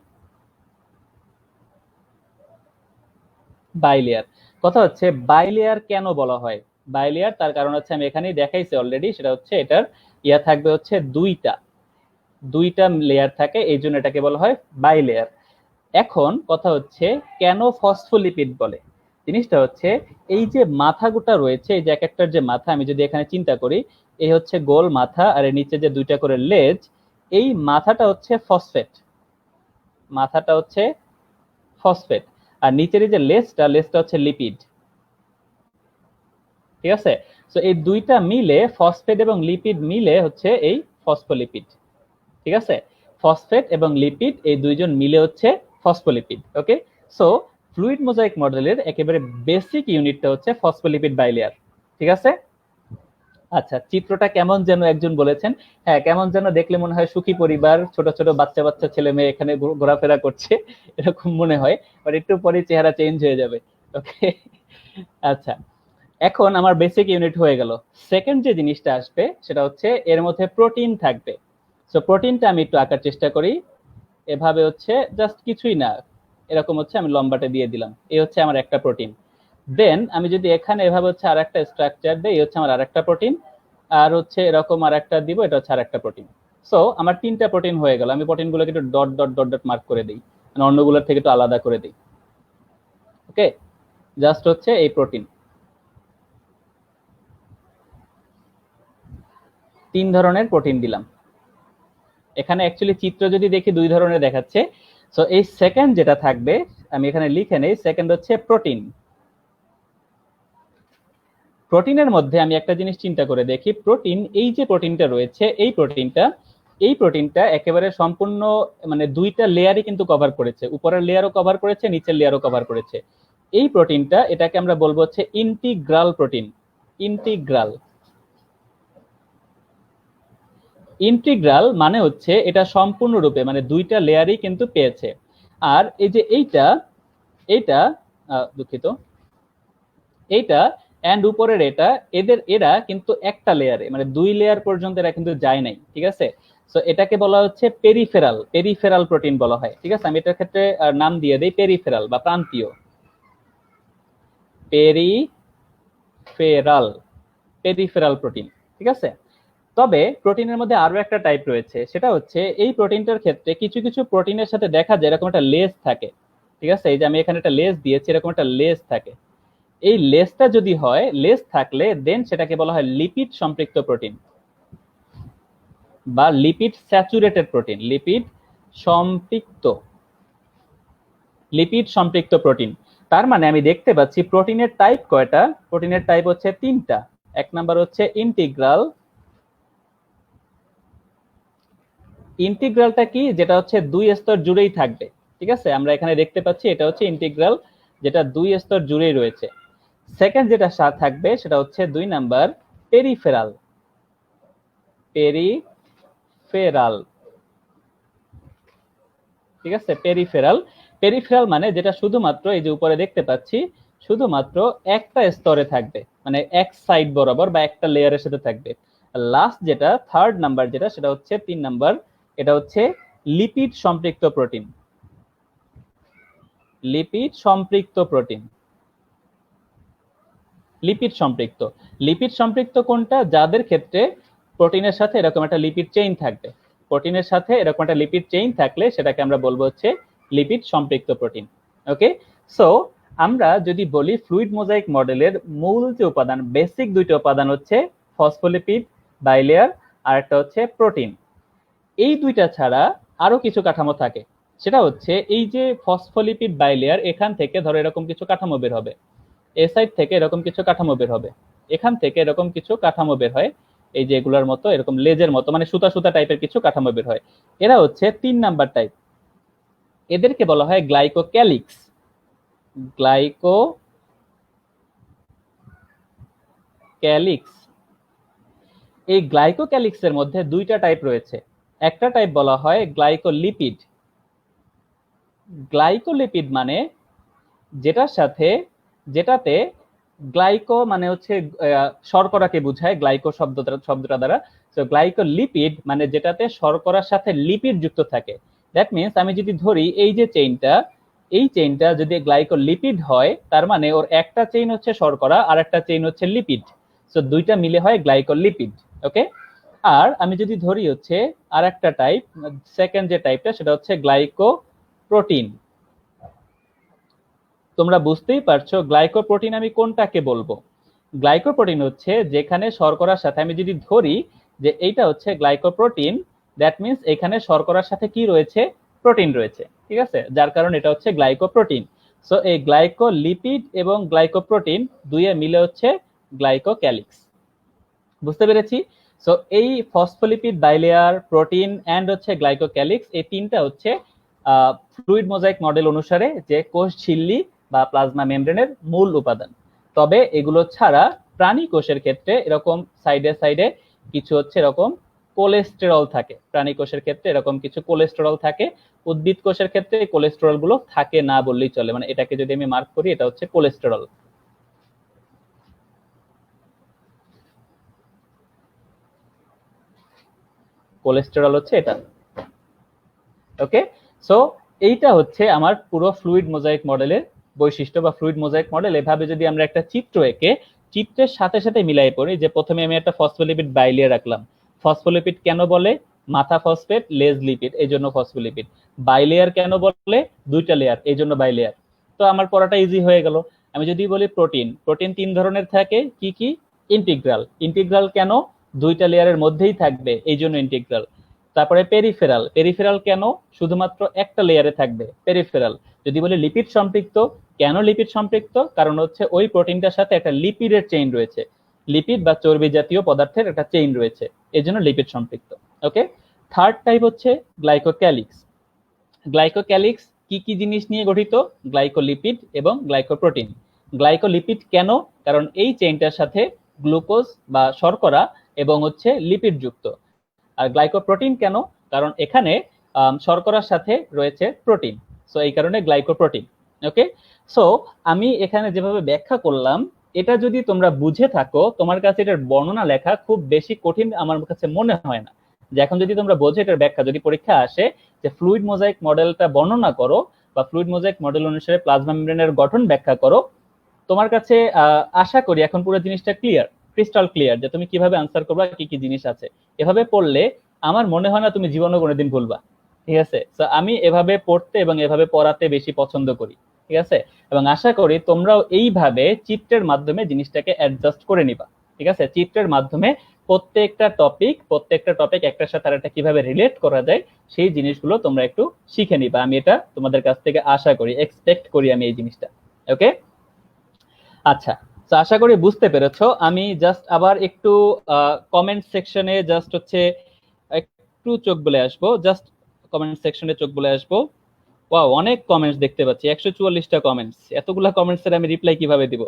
বাইলেয়ার। কথা হচ্ছে বাইলেয়ার কেন বলা হয় বাইলেয়ার, তার কারণ হচ্ছে আমি এখানেই দেখাইছি অলরেডি, সেটা হচ্ছে এটার থাকবে হচ্ছে দুইটা লেয়ার থাকে, এই জন্য এটাকে বলা হয় বাইলেয়ার। এখন কথা হচ্ছে কেন ফসফোলিপিড বলে, জিনিসটা হচ্ছে এই যে মাথাগুটা রয়েছে, এই যে এক একটার যে মাথা, আমি যদি এখানে চিন্তা করি, এই হচ্ছে গোল মাথা, আর এর নিচে যে 2টা করে লেজ, এই মাথাটা হচ্ছে ফসফেট, মাথাটা হচ্ছে ফসফেট, আর নিচের যে লেজটা হচ্ছে লিপিড। ঠিক আছে, তো এই 2টা মিলে, ফসফেট এবং লিপিড মিলে হচ্ছে এই ফসফোলিপিড। ঠিক আছে, ফসফেট এবং লিপিড এই দুইজন মিলে হচ্ছে ফসফোলিপিড। ওকে, সো ফ্লুইড মোজাইক মডেলের একেবারে বেসিক ইউনিটটা হচ্ছে ফসফোলিপিড বাইলেয়ার। ঠিক আছে, আচ্ছা, চিত্রটা কেমন যেন একজন বলেছেন। হ্যাঁ, কেমন যেন দেখলে মনে হয় সুখী পরিবার, ছোট ছোট বাচ্চা বাচ্চা ছেলে মেয়ে এখানে ঘোরাফেরা করছে, এরকম মনে হয়। বাট একটু পরে চেহারা চেঞ্জ হয়ে যাবে। ওকে, আচ্ছা, এখন আমার বেসিক ইউনিট হয়ে গেল। সেকেন্ড যে জিনিসটা আসবে সেটা হচ্ছে এর মধ্যে প্রোটিন থাকবে। সো প্রোটিনটা আমি একটু আঁকার চেষ্টা করি। এভাবে হচ্ছে জাস্ট কিছুই না, এরকম হচ্ছে আমি লম্বাটে দিয়ে দিলাম, এই হচ্ছে আমার একটা প্রোটিন। দেন আমি যদি এখানে এভাবে হচ্ছে আর একটা স্ট্রাকচার দেই, এই হচ্ছে আমার আর একটা প্রোটিন, আর হচ্ছে এরকম আর একটা দিব, এটা হচ্ছে আর একটা প্রোটিন। সো আমার তিনটা প্রোটিন হয়ে গেল। আমি প্রোটিন গুলোকে একটু dot dot dot dot mark করে দিই, মানে অন্যগুলোর থেকে একটু আলাদা করে দিই। ওকে, জাস্ট হচ্ছে এই প্রোটিন, তিন ধরনের প্রোটিন দিলাম। এখানে অ্যাকচুয়ালি চিত্র যদি দেখি দুই ধরনের দেখাচ্ছে। সো এই সেকেন্ড যেটা থাকবে, আমি এখানে লিখে নেই, সেকেন্ড হচ্ছে প্রোটিন। প্রোটিনের মধ্যে আমি একটা জিনিস চিন্তা করে দেখি, প্রোটিন, এই যে প্রোটিনটা রয়েছে, এই প্রোটিনটা একেবারে সম্পূর্ণ, মানে দুইটা লেয়ারই কিন্তু কভার করেছে, উপরের লেয়ারও কভার করেছে, নিচের লেয়ারও কভার করেছে। এই প্রোটিনটা, এটাকে আমরা বলবো হচ্ছে ইন্টিগ্রাল প্রোটিন। ইন্টিগ্রাল, ইন্টিগ্রাল মানে হচ্ছে এটা সম্পূর্ণরূপে, মানে দুইটা লেয়ারই কিন্তু পেয়েছে। আর এই যে এইটা, এইটা দুঃখিত, এইটা এন্ড উপরের এটা, এরা কিন্তু একটা লেয়ারে, মানে দুই লেয়ার পর্যন্ত এরা কিন্তু যায় নাই, ঠিক আছে। সো এটাকে বলা হচ্ছে পেরিফেরাল, পেরিফেরাল প্রোটিন বলা হয়, ঠিক আছে। আমি এটার ক্ষেত্রে নাম দিয়ে দেই পেরিফেরাল বা প্রান্তীয়, পেরিফেরাল, পেরিফেরাল প্রোটিন, ঠিক আছে। তবে প্রোটিনের মধ্যে আরো একটা টাইপ রয়েছে, সেটা হচ্ছে এই প্রোটিনটার ক্ষেত্রে কিছু কিছু প্রোটিনের সাথে দেখা যায় এরকম একটা লেস থাকে, ঠিক আছে। এই যে আমি এখানে একটা লেস দিয়েছি, এরকম একটা লেস থাকে। এই লেসটা যদি হয়, লেস থাকলে দেন সেটাকে বলা হয় লিপিড সম্পৃক্ত প্রোটিন বা লিপিড স্যাচুরেটেড প্রোটিন, সম্পৃক্ত লিপিড সম্পৃক্ত প্রোটিন। তার মানে আমি দেখতে পাচ্ছি প্রোটিনের টাইপ কয়টা, প্রোটিনের টাইপ হচ্ছে তিনটা। এক নাম্বার হচ্ছে ইন্টিগ্রাল। ইন্টিগ্রালটা কি, যেটা হচ্ছে দুই স্তর জুড়েই থাকবে, ঠিক আছে। আমরা এখানে দেখতে পাচ্ছি এটা হচ্ছে ইন্টিগ্রাল, যেটা দুই স্তর জুড়েই রয়েছে। সেকেন্ড যেটা থাকবে সেটা হচ্ছে দুই নাম্বার পেরিফেরাল, পেরিফেরাল, ঠিক আছে। পেরিফেরাল, পেরিফেরাল মানে যেটা শুধুমাত্র এই যে উপরে দেখতে পাচ্ছি, শুধুমাত্র একটা স্তরে থাকবে, মানে এক সাইড বরাবর বা একটা লেয়ারের সাথে থাকবে। লাস্ট যেটা, থার্ড নাম্বার যেটা, সেটা হচ্ছে তিন নাম্বার, এটা হচ্ছে লিপিড সম্পৃক্ত প্রোটিন, লিপিড সম্পৃক্ত প্রোটিন। লিপিড সম্পৃক্ত, লিপিড সম্পৃক্ত কোনটা, যাদের ক্ষেত্রে প্রোটিনের সাথে এরকম একটা লিপিড চেইন থাকবে, প্রোটিনের সাথে এরকম একটা লিপিড চেইন থাকলে সেটাকে আমরা বলবো হচ্ছে লিপিড সম্পৃক্ত প্রোটিন। ওকে, সো আমরা যদি বলি ফ্লুইড মোজাইক মডেলের মূল যে উপাদান, বেসিক দুইটা উপাদান হচ্ছে ফসফোলিপিড বাইলেয়ার আর একটা হচ্ছে প্রোটিন। এই দুইটা ছাড়া আরো কিছু কাঠামো থাকে, সেটা হচ্ছে এই যে ফসফোলিপিড বাইলেয়ার, এখান থেকে ধরো এরকম কিছু কাঠামো বের হবে, এ সাইড থেকে এরকম কিছু কাঠামো বের হবে, এখান থেকে এরকম কিছু কাঠামো বের হয়, এই যে এগুলোর মতো এরকম লেজের মতো, মানে সুতা সুতা টাইপের কিছু কাঠামো বের হয়। এরা হচ্ছে তিন নাম্বার টাইপ, এদেরকে বলা হয় গ্লাইকোক্যালিক্স। গ্লাইকোক্যালিক্স, এই গ্লাইকোক্যালিক্সের মধ্যে দুইটা টাইপ রয়েছে। একটা টাইপ বলা হয় গ্লাইকোলিপিড। গ্লাইকোলিপিড মানে যেটার সাথে, যেটাতে গ্লাইকো মানে হচ্ছে শর্করাকে বোঝায় গ্লাইকো শব্দটা দ্বারা। তো গ্লাইকোলিপিড মানে যেটাতে শর্করার সাথে লিপিড যুক্ত থাকে। দ্যাট মিনস আমি যদি ধরি এই যে চেইনটা, এই চেইনটা যদি গ্লাইকোলিপিড হয়, তার মানে ওর একটা চেইন হচ্ছে শর্করা আর একটা চেইন হচ্ছে লিপিড। সো দুইটা মিলে হয় গ্লাইকোলিপিড। ওকে, আর আমি যদি ধরি হচ্ছে আর একটা টাইপ, সেকেন্ড যে টাইপটা, সেটা হচ্ছে গ্লাইকোপ্রোটিন। তোমরা বুঝতেই পারছো গ্লাইকোপ্রোটিন আমি কোনটাকে বলবো। গ্লাইকোপ্রোটিন হচ্ছে যেখানে শর্করার সাথে, আমি যদি ধরি যে এইটা হচ্ছে গ্লাইকোপ্রোটিন, দ্যাট মিনস এখানে শর্করার সাথে কি রয়েছে, প্রোটিন রয়েছে, ঠিক আছে, যার কারণে এটা হচ্ছে গ্লাইকোপ্রোটিন। সো এই গ্লাইকোলিপিড এবং গ্লাইকোপ্রোটিন দুইয়ে মিলে হচ্ছে গ্লাইকোক্যালিক্স। বুঝতে পেরেছি। সো এই ফসফোলিপিড বাইলেয়ার, প্রোটিন এন্ড হচ্ছে গ্লাইকোক্যালিক্স, এই তিনটা হচ্ছে ফ্লুইড মোজাইক মডেল অনুসারে যে কোষ ঝিল্লি বা প্লাজমা মেমব্রেনের মূল উপাদান। তবে এগুলো ছাড়া প্রাণী কোষের ক্ষেত্রে এরকম সাইডে সাইডে কিছু হচ্ছে এরকম কোলেস্টেরল থাকে, প্রাণী কোষের ক্ষেত্রে এরকম কিছু কোলেস্টেরল থাকে, উদ্ভিদ কোষের ক্ষেত্রে এই কোলেস্টেরল গুলো থাকে না বললেই চলে, মানে এটাকে যদি আমি মার্ক করি এটা হচ্ছে কোলেস্টেরল। কোলেস্টেরল হচ্ছে এটা। ওকে, সো এইটা হচ্ছে আমার পুরো ফ্লুইড মোজাইক মডেলের বৈশিষ্ট্য বা ফ্লুইড মোজাইক মডেল। এভাবে যদি আমরা একটা চিত্র এঁকে চিত্রের সাথে সাথে মিলাই পড়ি, যে প্রথমে আমি একটা ফসফোলিপিড বাইলিয়ার রাখলাম। ফসফোলিপিড কেন বলে? মাথা ফসফেট, লেজ লিপিড, এই জন্য ফসফোলিপিড। বাইলেয়ার কেন বলে? দুইটা লেয়ার, এই জন্য বাইলেয়ার। তো আমার পড়াটা ইজি হয়ে গেল। আমি যদি বলি প্রোটিন, প্রোটিন তিন ধরনের থাকে, কি কি? ইন্টিগ্রাল, ইন্টিগ্রাল কেন? দুইটা লেয়ারের মধ্যেই থাকবে, এই জন্য ইন্টিগ্রাল। তারপরে পেরিফেরাল, পেরিফেরাল কেন? শুধুমাত্র একটা লেয়ারে থাকবে, পেরিফেরাল। যদি বলি লিপিড সম্পৃক্ত, কেন লিপিড সম্পৃক্ত? কারণ হচ্ছে ওই প্রোটিনটার সাথে একটা লিপিডের চেইন রয়েছে, লিপিড বা চর্বি জাতীয় পদার্থের একটা চেইন রয়েছে, এই জন্য লিপিড সম্পৃক্ত। ওকে, থার্ড টাইপ হচ্ছে গ্লাইকোক্যালিক্স। গ্লাইকোক্যালিক্স কি কি জিনিস নিয়ে গঠিত? গ্লাইকোলিপিড এবং গ্লাইকোপ্রোটিন। গ্লাইকোলিপিড কেন? কারণ এই চেইনটার সাথে গ্লুকোজ বা শর্করা এবং হচ্ছে লিপিড যুক্ত। আর গ্লাইকোপ্রোটিন কেন? কারণ এখানে শর্করার সাথে রয়েছে প্রোটিন, সো এই কারণে গ্লাইকোপ্রোটিন। ওকে, সো আমি এখানে যেভাবে ব্যাখ্যা করলাম, এটা যদি তোমরা বুঝে থাকো, তোমার কাছে এটার বর্ণনা লেখা খুব বেশি কঠিন আমার কাছে মনে হয় না। যে এখন যদি তোমরা বোঝো এটার ব্যাখ্যা, যদি পরীক্ষা আসে যে ফ্লুইড মোজাইক মডেলটা বর্ণনা করো বা ফ্লুইড মোজাইক মডেল অনুসারে প্লাজমা মেমব্রেনের গঠন ব্যাখ্যা করো, তোমার কাছে আশা করি এখন পুরো জিনিসটা ক্লিয়ার, ক্রিস্টাল ক্লিয়ার, যে তুমি কিভাবে আনসার করবা, কি কি জিনিস আছে। এভাবে পড়লে আমার মনে হয় না তুমি জীবনে কোনোদিন ভুলবা। ঠিক আছে, তো আমি এভাবে পড়তে এবং এভাবে পড়াতে বেশি পছন্দ করি। ঠিক আছে, এবং আশা করি তোমরাও এইভাবে চিত্রের মাধ্যমে জিনিসটাকে অ্যাডজাস্ট করে নিবা। ঠিক আছে, চিত্রের মাধ্যমে প্রত্যেকটা টপিক একটার সাথে আরেকটা কিভাবে রিলেট করা যায় সেই জিনিসগুলো তোমরা একটু শিখে নিবা। আমি এটা তোমাদের কাছ থেকে আশা করি, এক্সপেক্ট করি আমি এই জিনিসটা। ওকে, আচ্ছা, তো আশা করি বুঝতে পেরেছো। আমি জাস্ট আবার একটু কমেন্ট সেকশনে জাস্ট হচ্ছে একটু চোখ বলে আসবো, জাস্ট কমেন্ট সেকশনে চোখ বলে আসবো। ওয়াও, অনেক কমেন্টস দেখতে পাচ্ছি, 144টা কমেন্টস। এতগুলা কমেন্টসের আমি রিপ্লাই কিভাবে দিব?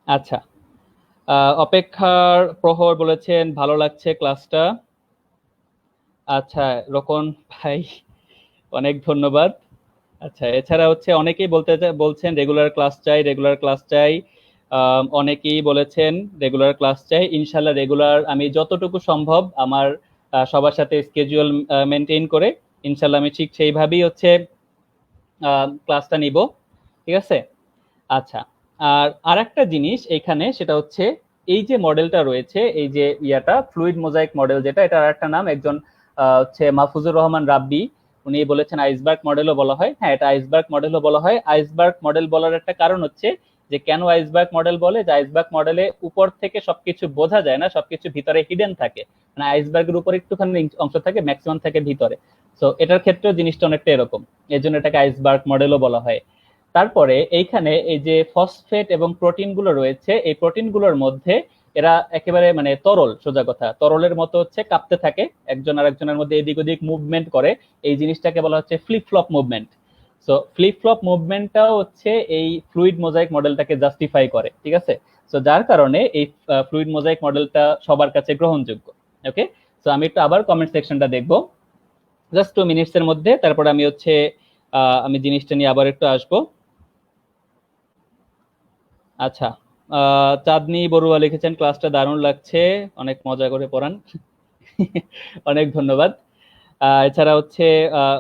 আচ্ছা, অপেক্ষার প্রহর বলেছেন ভালো লাগছে ক্লাসটা। আচ্ছা, রকন ভাই অনেক ধন্যবাদ। আচ্ছা, এছাড়া হচ্ছে অনেকেই বলছেন রেগুলার ক্লাস চাই, রেগুলার ক্লাস চাই। অনেকেই বলেছেন রেগুলার ক্লাস চাই। ইনশাল্লাহ রেগুলার আমি যতটুকু সম্ভব আমার সবার সাথে স্কেজুয়াল মেনটেন করে ইনশাল্লাহ আমি ঠিক সেইভাবেই হচ্ছে ক্লাসটা নিব। ঠিক আছে, আচ্ছা। আর আরেকটা জিনিস এখানে, সেটা হচ্ছে এই যে মডেলটা রয়েছে, এই যে ইয়াটা ফ্লুইড মোজাইক মডেল যেটা, এটার একটা নাম একজন হচ্ছে মাহফুজুর রহমান রাব্বি, উনি বলেছেন আইসবার্গ মডেলও বলা হয়। হ্যাঁ, এটা আইসবার্গ মডেলও বলা হয়। আইসবার্গ মডেল বলার একটা কারণ হচ্ছে যে কেন আইসবার্গ মডেল বলে, যে আইসবার্গ মডেলে উপর থেকে সবকিছু বোঝা যায় না, সবকিছু ভিতরে হিডেন থাকে, মানে আইসবার্গের উপর একটুখানি অংশ থাকে, ম্যাক্সিমাম থাকে ভিতরে। তো এটার ক্ষেত্রেও জিনিসটা অনেকটা এরকম, এই জন্য এটাকে আইসবার্গ মডেলও বলা হয়। তারপরে এইখানে এই যে ফসফেট এবং প্রোটিন গুলো রয়েছে, এই প্রোটিন গুলোর মধ্যে এরা একেবারে মানে তরল, সোজা কথা তরলের মতো হচ্ছে কাঁপতে থাকে, একজন আরেকজনের মধ্যে এদিক ওদিক মুভমেন্ট করে, এই জিনিসটাকে বলা হচ্ছে flip flop movement. So flip flop মুভমেন্টটাও হচ্ছে এই ফ্লুইড মোজাইক মডেলটাকে জাস্টিফাই করে। ঠিক আছে, সো যার কারণে এই ফ্লুইড মোজাইক মডেলটা সবার কাছে গ্রহণযোগ্য। ওকে, সো আমি একটু আবার কমেন্ট সেকশনটা দেখবো জাস্ট 2 মিনিটস এর মধ্যে, তারপরে আমি হচ্ছে আমি জিনিসটা নিয়ে আবার একটু আসবো। আচ্ছা, চাঁদনি বড়ুয়া লিখেছেন ক্লাসটা দারুণ লাগছে, অনেক মজা করে পড়ান। অনেক ধন্যবাদ। এছাড়া হচ্ছে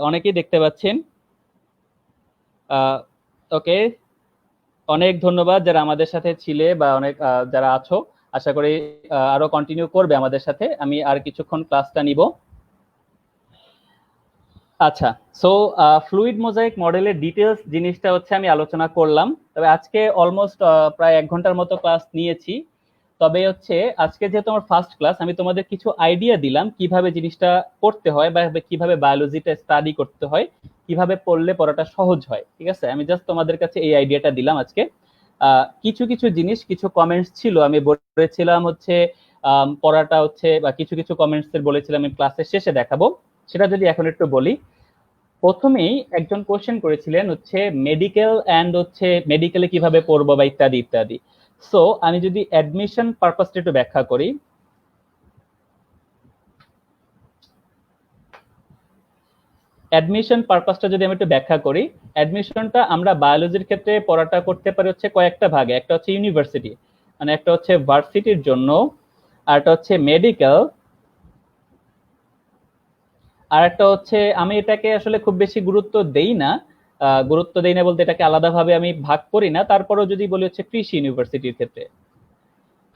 অনেকেই দেখতে পাচ্ছেন। ওকে, অনেক ধন্যবাদ যারা আমাদের সাথে ছিলে বা অনেক যারা আছো, আশা করি আরো কন্টিনিউ করবে আমাদের সাথে। আমি আর কিছুক্ষণ ক্লাসটা নিব। আচ্ছা, সো ফ্লুইড মোজাইক মডেলের ডিটেলস জিনিসটা হচ্ছে আমি আলোচনা করলাম। তবে আজকে অলমোস্ট প্রায় 1 ঘন্টার মতো ক্লাস নিয়েছি। তবে হচ্ছে আজকে যেহেতু আমার ফার্স্ট ক্লাস, আমি তোমাদের কিছু আইডিয়া দিলাম কিভাবে জিনিসটা করতে হয় বা কিভাবে বায়োলজিটা স্টাডি করতে হয়, কিভাবে পড়লে পড়াটা সহজ হয়। ঠিক আছে, আমি জাস্ট তোমাদের কাছে এই আইডিয়াটা দিলাম আজকে। কিছু কিছু জিনিস, কিছু কমেন্টস ছিল, আমি বলেছিলাম হচ্ছে পড়াটা হচ্ছে, বা কিছু কিছু কমেন্টস বলেছিলাম আমি ক্লাসের শেষে দেখাবো, সেটা যদি এখন একটু বলি। প্রথমেই একজন কোশ্চেন করেছিলেন হচ্ছে মেডিকেল এন্ড হচ্ছে মেডিকেলে কিভাবে পড়বো বা ইত্যাদি ইত্যাদি। সো আমি যদি অ্যাডমিশন পারপাসটা একটু ব্যাখ্যা করি, অ্যাডমিশন পারপাসটা যদি আমি একটু ব্যাখ্যা করি, অ্যাডমিশনটা আমরা বায়োলজির ক্ষেত্রে পড়াটা করতে পারি হচ্ছে কয়েকটা ভাগে। একটা হচ্ছে ইউনিভার্সিটি, মানে একটা হচ্ছে ভার্সিটির জন্য, আর একটা হচ্ছে মেডিকেল, আর একটা হচ্ছে আমি এটাকে আসলে খুব বেশি গুরুত্ব দেই না। গুরুত্ব দেই না বলতে এটাকে আলাদাভাবে আমি ভাগ করি না, তারপরেও যদি বলি হচ্ছে কৃষি ইউনিভার্সিটির ক্ষেত্রে।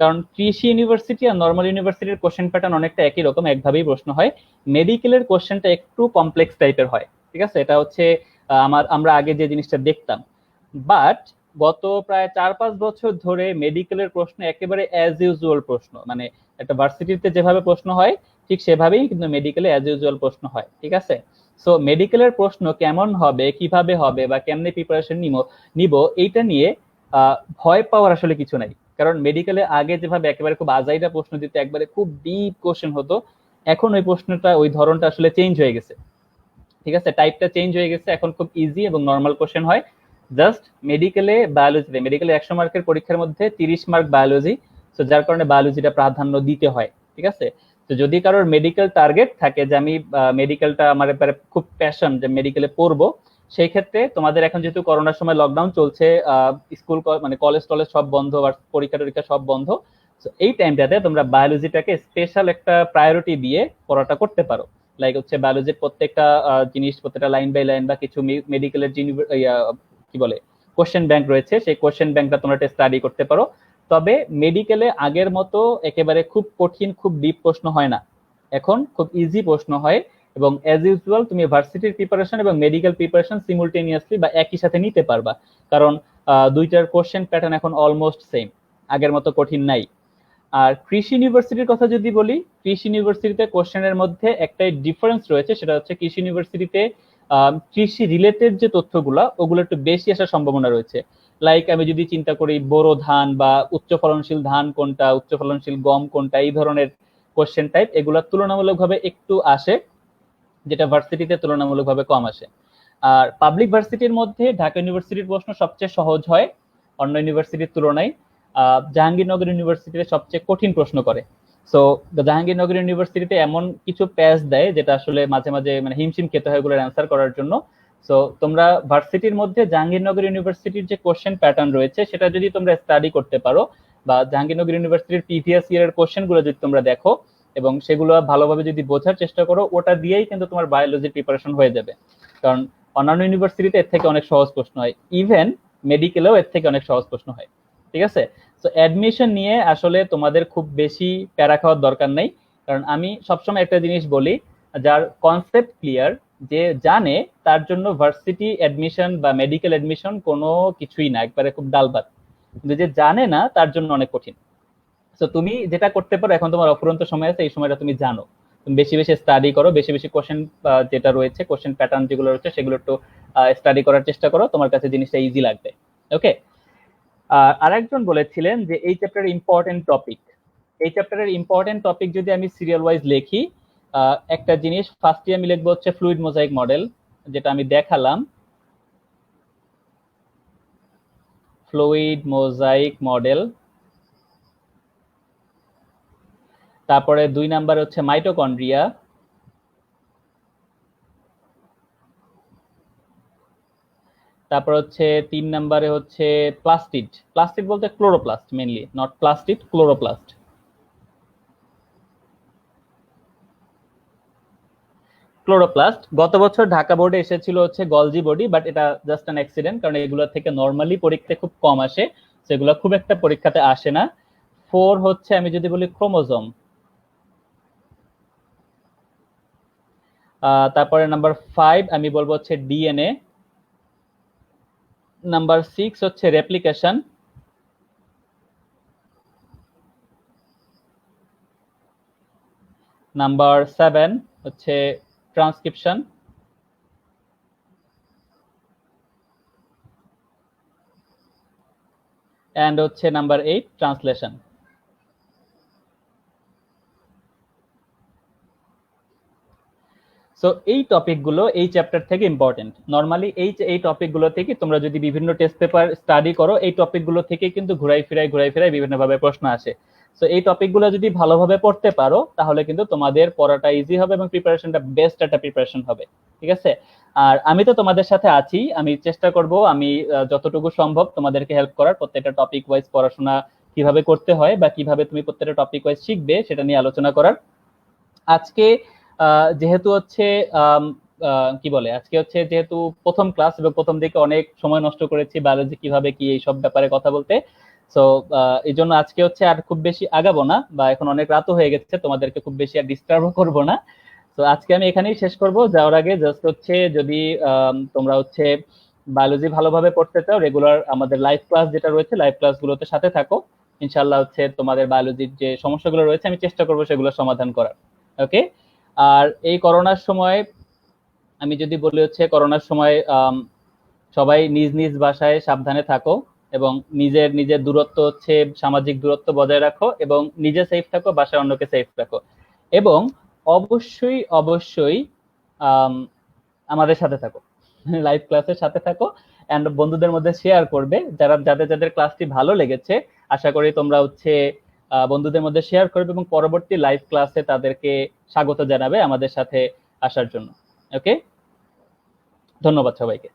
কারণ কৃষি ইউনিভার্সিটি আর নর্মাল ইউনিভার্সিটির কোশ্চেন প্যাটার্ন অনেকটা একই রকম, একভাবেই প্রশ্ন হয়। মেডিকেলের কোশ্চেনটা একটু কমপ্লেক্স টাইপের হয়, ঠিক আছে? এটা হচ্ছে আমরা আগে যে জিনিসটা দেখতাম। বাট গত প্রায় 4-5 বছর ধরে মেডিকেলের প্রশ্ন একেবারে অ্যাজ ইউজুয়াল প্রশ্ন, মানে একটা ভার্সিটিতে যেভাবে প্রশ্ন হয় ঠিক সেভাবেই কিন্তু মেডিকেলে অ্যাজ ইউজুয়াল প্রশ্ন হয়, ঠিক আছে? সো মেডিকেলের প্রশ্ন কেমন হবে, কিভাবে হবে, বা কেমনে প্রিপারেশন নিব, এইটা নিয়ে ভয় পাওয়ার আসলে কিছু নাই। কারণ মেডিকেলে আগে যেভাবে একেবারে খুব আজাইরা প্রশ্ন দিত, একবারে খুব ডিপ কোশ্চেন হতো, এখন ওই প্রশ্নটা ওই ধরনটা আসলে চেঞ্জ হয়ে গেছে, ঠিক আছে? টাইপটা চেঞ্জ হয়ে গেছে, এখন খুব ইজি এবং নর্মাল কোশ্চেন হয়। জাস্ট মেডিকেলে 100 মার্কের পরীক্ষার মধ্যে 30 মার্ক বায়োলজি, তো যার কারণে বায়োলজিটা প্রাধান্য দিতে হয়, ঠিক আছে? তো যদি কারোর মেডিকেল টার্গেট থাকে যে আমি মেডিকেলটা আমার ব্যাপারে খুব প্যাশন যে মেডিকেলে পড়বো, সেই ক্ষেত্রে তোমাদের এখন যেহেতু করোনার সময় লকডাউন চলছে, স্কুল মানে কলেজ টলেজ সব বন্ধ, আর পরীক্ষা টরীক্ষা সব বন্ধ, এই টাইমটাতে তোমরা বায়োলজিটাকে স্পেশাল একটা প্রায়োরিটি দিয়ে পড়াটা করতে পারো। লাইক হচ্ছে বায়োলজির প্রত্যেকটা জিনিস, প্রত্যেকটা লাইন বাই লাইন বা কিছু মেডিকেলের কি বলে কোশ্চেন ব্যাংক রয়েছে, সেই কোশ্চেন ব্যাংকটা তোমরা স্টাডি করতে পারো। তবে মেডিকেলে আগের মতো একেবারে খুব কঠিন, খুব ডিপ প্রশ্ন হয় না, এখন খুব ইজি প্রশ্ন হয়। এবং অ্যাজ ইউজুয়াল তুমি ভার্সিটির প্রিপারেশন এবং মেডিকেল প্রিপারেশন সিমুলটেনিয়াসলি বা একই সাথে নিতে পারবা, কারণ দুইটার কোশ্চেন প্যাটার্ন এখন অলমোস্ট সেম, আগের মতো কঠিন নাই। আর কৃষি ইউনিভার্সিটির কথা যদি বলি, কৃষি ইউনিভার্সিটিতে কোশ্চেনের মধ্যে একটাই ডিফারেন্স রয়েছে, সেটা হচ্ছে কৃষি ইউনিভার্সিটিতে কৃষি রিলেটেড যে তথ্যগুলো ওগুলো একটু বেশি আসার সম্ভাবনা রয়েছে। লাইক আমি যদি চিন্তা করি বোরো ধান বা উচ্চ ফলনশীল ধান কোনটা, উচ্চ ফলনশীল গম কোনটা, এই ধরনের কোশ্চেন টাইপ এগুলো তুলনামূলকভাবে একটু আসে, যেটা ভার্সিটিতে তুলনামূলকভাবে কম আসে। আর পাবলিক ভার্সিটির মধ্যে ঢাকা ইউনিভার্সিটির প্রশ্ন সবচেয়ে সহজ হয় অন্য ইউনিভার্সিটির তুলনায়। জাহাঙ্গীরনগর ইউনিভার্সিটিতে সবচেয়ে কঠিন প্রশ্ন করে। সো জাহাঙ্গীরনগর ইউনিভার্সিটিতে এমন কিছু প্যাচ দেয় যেটা আসলে মাঝে মাঝে মানে হিমশিম খেতে হয় এগুলোর অ্যান্সার করার জন্য। সো তোমরা ভার্সিটির মধ্যে জাহাঙ্গীরনগর ইউনিভার্সিটির যে কোশ্চেন প্যাটার্ন রয়েছে সেটা যদি তোমরা স্টাডি করতে পারো, বা জাহাঙ্গীরনগর ইউনিভার্সিটির প্রিভিয়াস ইয়ারের কোশ্চেন গুলো যদি তোমরা দেখো এবং সেগুলো ভালোভাবে যদি বোঝার চেষ্টা করো, ওটা দিয়েই কিন্তু তোমার বায়োলজির প্রিপারেশন হয়ে যাবে। কারণ অন্যান্য ইউনিভার্সিটিতে এর থেকে অনেক সহজ প্রশ্ন হয়, ইভেন মেডিকেলেও এর থেকে অনেক সহজ প্রশ্ন হয়, ঠিক আছে? তো অ্যাডমিশন নিয়ে আসলে তোমাদের খুব বেশি প্যারা খাওয়ার দরকার নেই। কারণ আমি সবসময় একটা জিনিস বলি, যার কনসেপ্ট ক্লিয়ার, যে জানে, তার জন্য ভার্সিটি অ্যাডমিশন বা মেডিকেল অ্যাডমিশন কোনো কিছুই না, একবারে খুব ডাল ভাত। কিন্তু যে জানে না তার জন্য অনেক কঠিন। তো তুমি যেটা করতে পারো, এখন তোমার অফুরন্ত সময় আছে, এই সময়টা তুমি জানো, তুমি বেশি বেশি স্টাডি করো, বেশি বেশি কোশ্চেন যেটা রয়েছে, কোশ্চেন প্যাটার্ন যেগুলো রয়েছে সেগুলো একটু স্টাডি করার চেষ্টা করো, তোমার কাছে জিনিসটা ইজি লাগবে। ওকে। আরেকজন বলেছিলেন যে এই চ্যাপ্টারের ইম্পর্টেন্ট টপিক, এই চ্যাপ্টারের ইম্পর্টেন্ট টপিক যদি আমি সিরিয়াল ওয়াইজ লিখি, একটা জিনিস ফার্স্টে আমি লিখবো হচ্ছে ফ্লুইড মোজাইক মডেল, যেটা আমি দেখালাম, ফ্লুইড মোজাইক মডেল। তারপরে 2 নাম্বার হচ্ছে মাইটোকন্ড্রিয়া। তারপর হচ্ছে 3 নাম্বারে হচ্ছে প্লাস্টিড। প্লাস্টিড বলতে chloroplast, mainly not plastid, chloroplast. Chloroplast গত বছর ঢাকা বোর্ডে এসেছিল হচ্ছে গলজি বডি, বাট এটা জাস্ট অ্যান অ্যাক্সিডেন্ট, কারণ এগুলো থেকে নর্মালি পরীক্ষাতে খুব কম আসে, সেগুলো খুব একটা পরীক্ষাতে আসে না। 4 হচ্ছে আমি যদি বলি ক্রোমোজোম। তারপরে নাম্বার 5 আমি বলবো হচ্ছে ডিএনএ। নাম্বার 6 হচ্ছে রেপ্লিকেশন। নাম্বার 7 হচ্ছে ট্রান্সক্রিপশন। এন্ড হচ্ছে নাম্বার 8 ট্রান্সলেশন। সো এই টপিকগুলো এই চ্যাপ্টার থেকে ইম্পর্টেন্ট। নর্মালি এই টপিকগুলো থেকে তোমরা যদি বিভিন্ন টেস্ট পেপার স্টাডি করো, এই টপিকগুলো থেকে কিন্তু ঘুরাই ফিরাই বিভিন্নভাবে প্রশ্ন আসে। সো এই টপিকগুলো যদি ভালোভাবে পড়তে পারো তাহলে কিন্তু তোমাদের পড়াটা ইজি হবে এবং প্রিপারেশনটা বেস্ট একটা প্রিপারেশন হবে, ঠিক আছে? আর আমি তো তোমাদের সাথে আছি, আমি চেষ্টা করব আমি যতটুকু সম্ভব তোমাদেরকে হেল্প করার, প্রত্যেকটা টপিক ওয়াইজ পড়াশোনা কিভাবে করতে হয় বা কিভাবে তুমি প্রত্যেকটা টপিক ওয়াইজ শিখবে সেটা নিয়ে আলোচনা করার। আজকে যেহেতু হচ্ছে কি বলে, আজকে হচ্ছে যেহেতু প্রথম ক্লাস এবং প্রথম দিকে অনেক সময় নষ্ট করেছি বায়োলজি কিভাবে কি এইসব ব্যাপারে কথা বলতে। সো এই জন্য আজকে হচ্ছে আর খুব বেশি আগাবো না, বা এখন অনেক রাতও হয়ে গেছে, তোমাদেরকে খুব বেশি আর ডিস্টার্বও করবো না। তো আজকে আমি এখানেই শেষ করব। যাওয়ার আগে জাস্ট হচ্ছে যদি তোমরা হচ্ছে বায়োলজি ভালোভাবে পড়তে চাও, রেগুলার আমাদের লাইভ ক্লাস যেটা রয়েছে, লাইভ ক্লাসগুলোতে সাথে থাকো। ইনশাল্লাহ হচ্ছে তোমাদের বায়োলজির যে সমস্যাগুলো রয়েছে আমি চেষ্টা করবো সেগুলো সমাধান করার। ওকে। আর এই করোনার সময় আমি যদি বলি হচ্ছে করোনার সময় সবাই নিজ নিজ বাসায় সাবধানে থাকো এবং নিজের নিজের দূরত্ব হচ্ছে সামাজিক দূরত্ব বজায় রাখো এবং নিজে সেফ থাকো, বাসায় অন্যকে সেফ রাখো। এবং অবশ্যই অবশ্যই আম, আমাদের সাথে থাকো, লাইভ ক্লাসের সাথে থাকো, এন্ড বন্ধুদের মধ্যে শেয়ার করবে যাদের যাদের ক্লাসটি ভালো লেগেছে। আশা করি তোমরা হচ্ছে বন্ধুদের মধ্যে শেয়ার করবে এবং পরবর্তী লাইভ ক্লাসে তাদেরকে স্বাগত জানাবে আমাদের সাথে আসার জন্য। ওকে, ধন্যবাদ সবাইকে।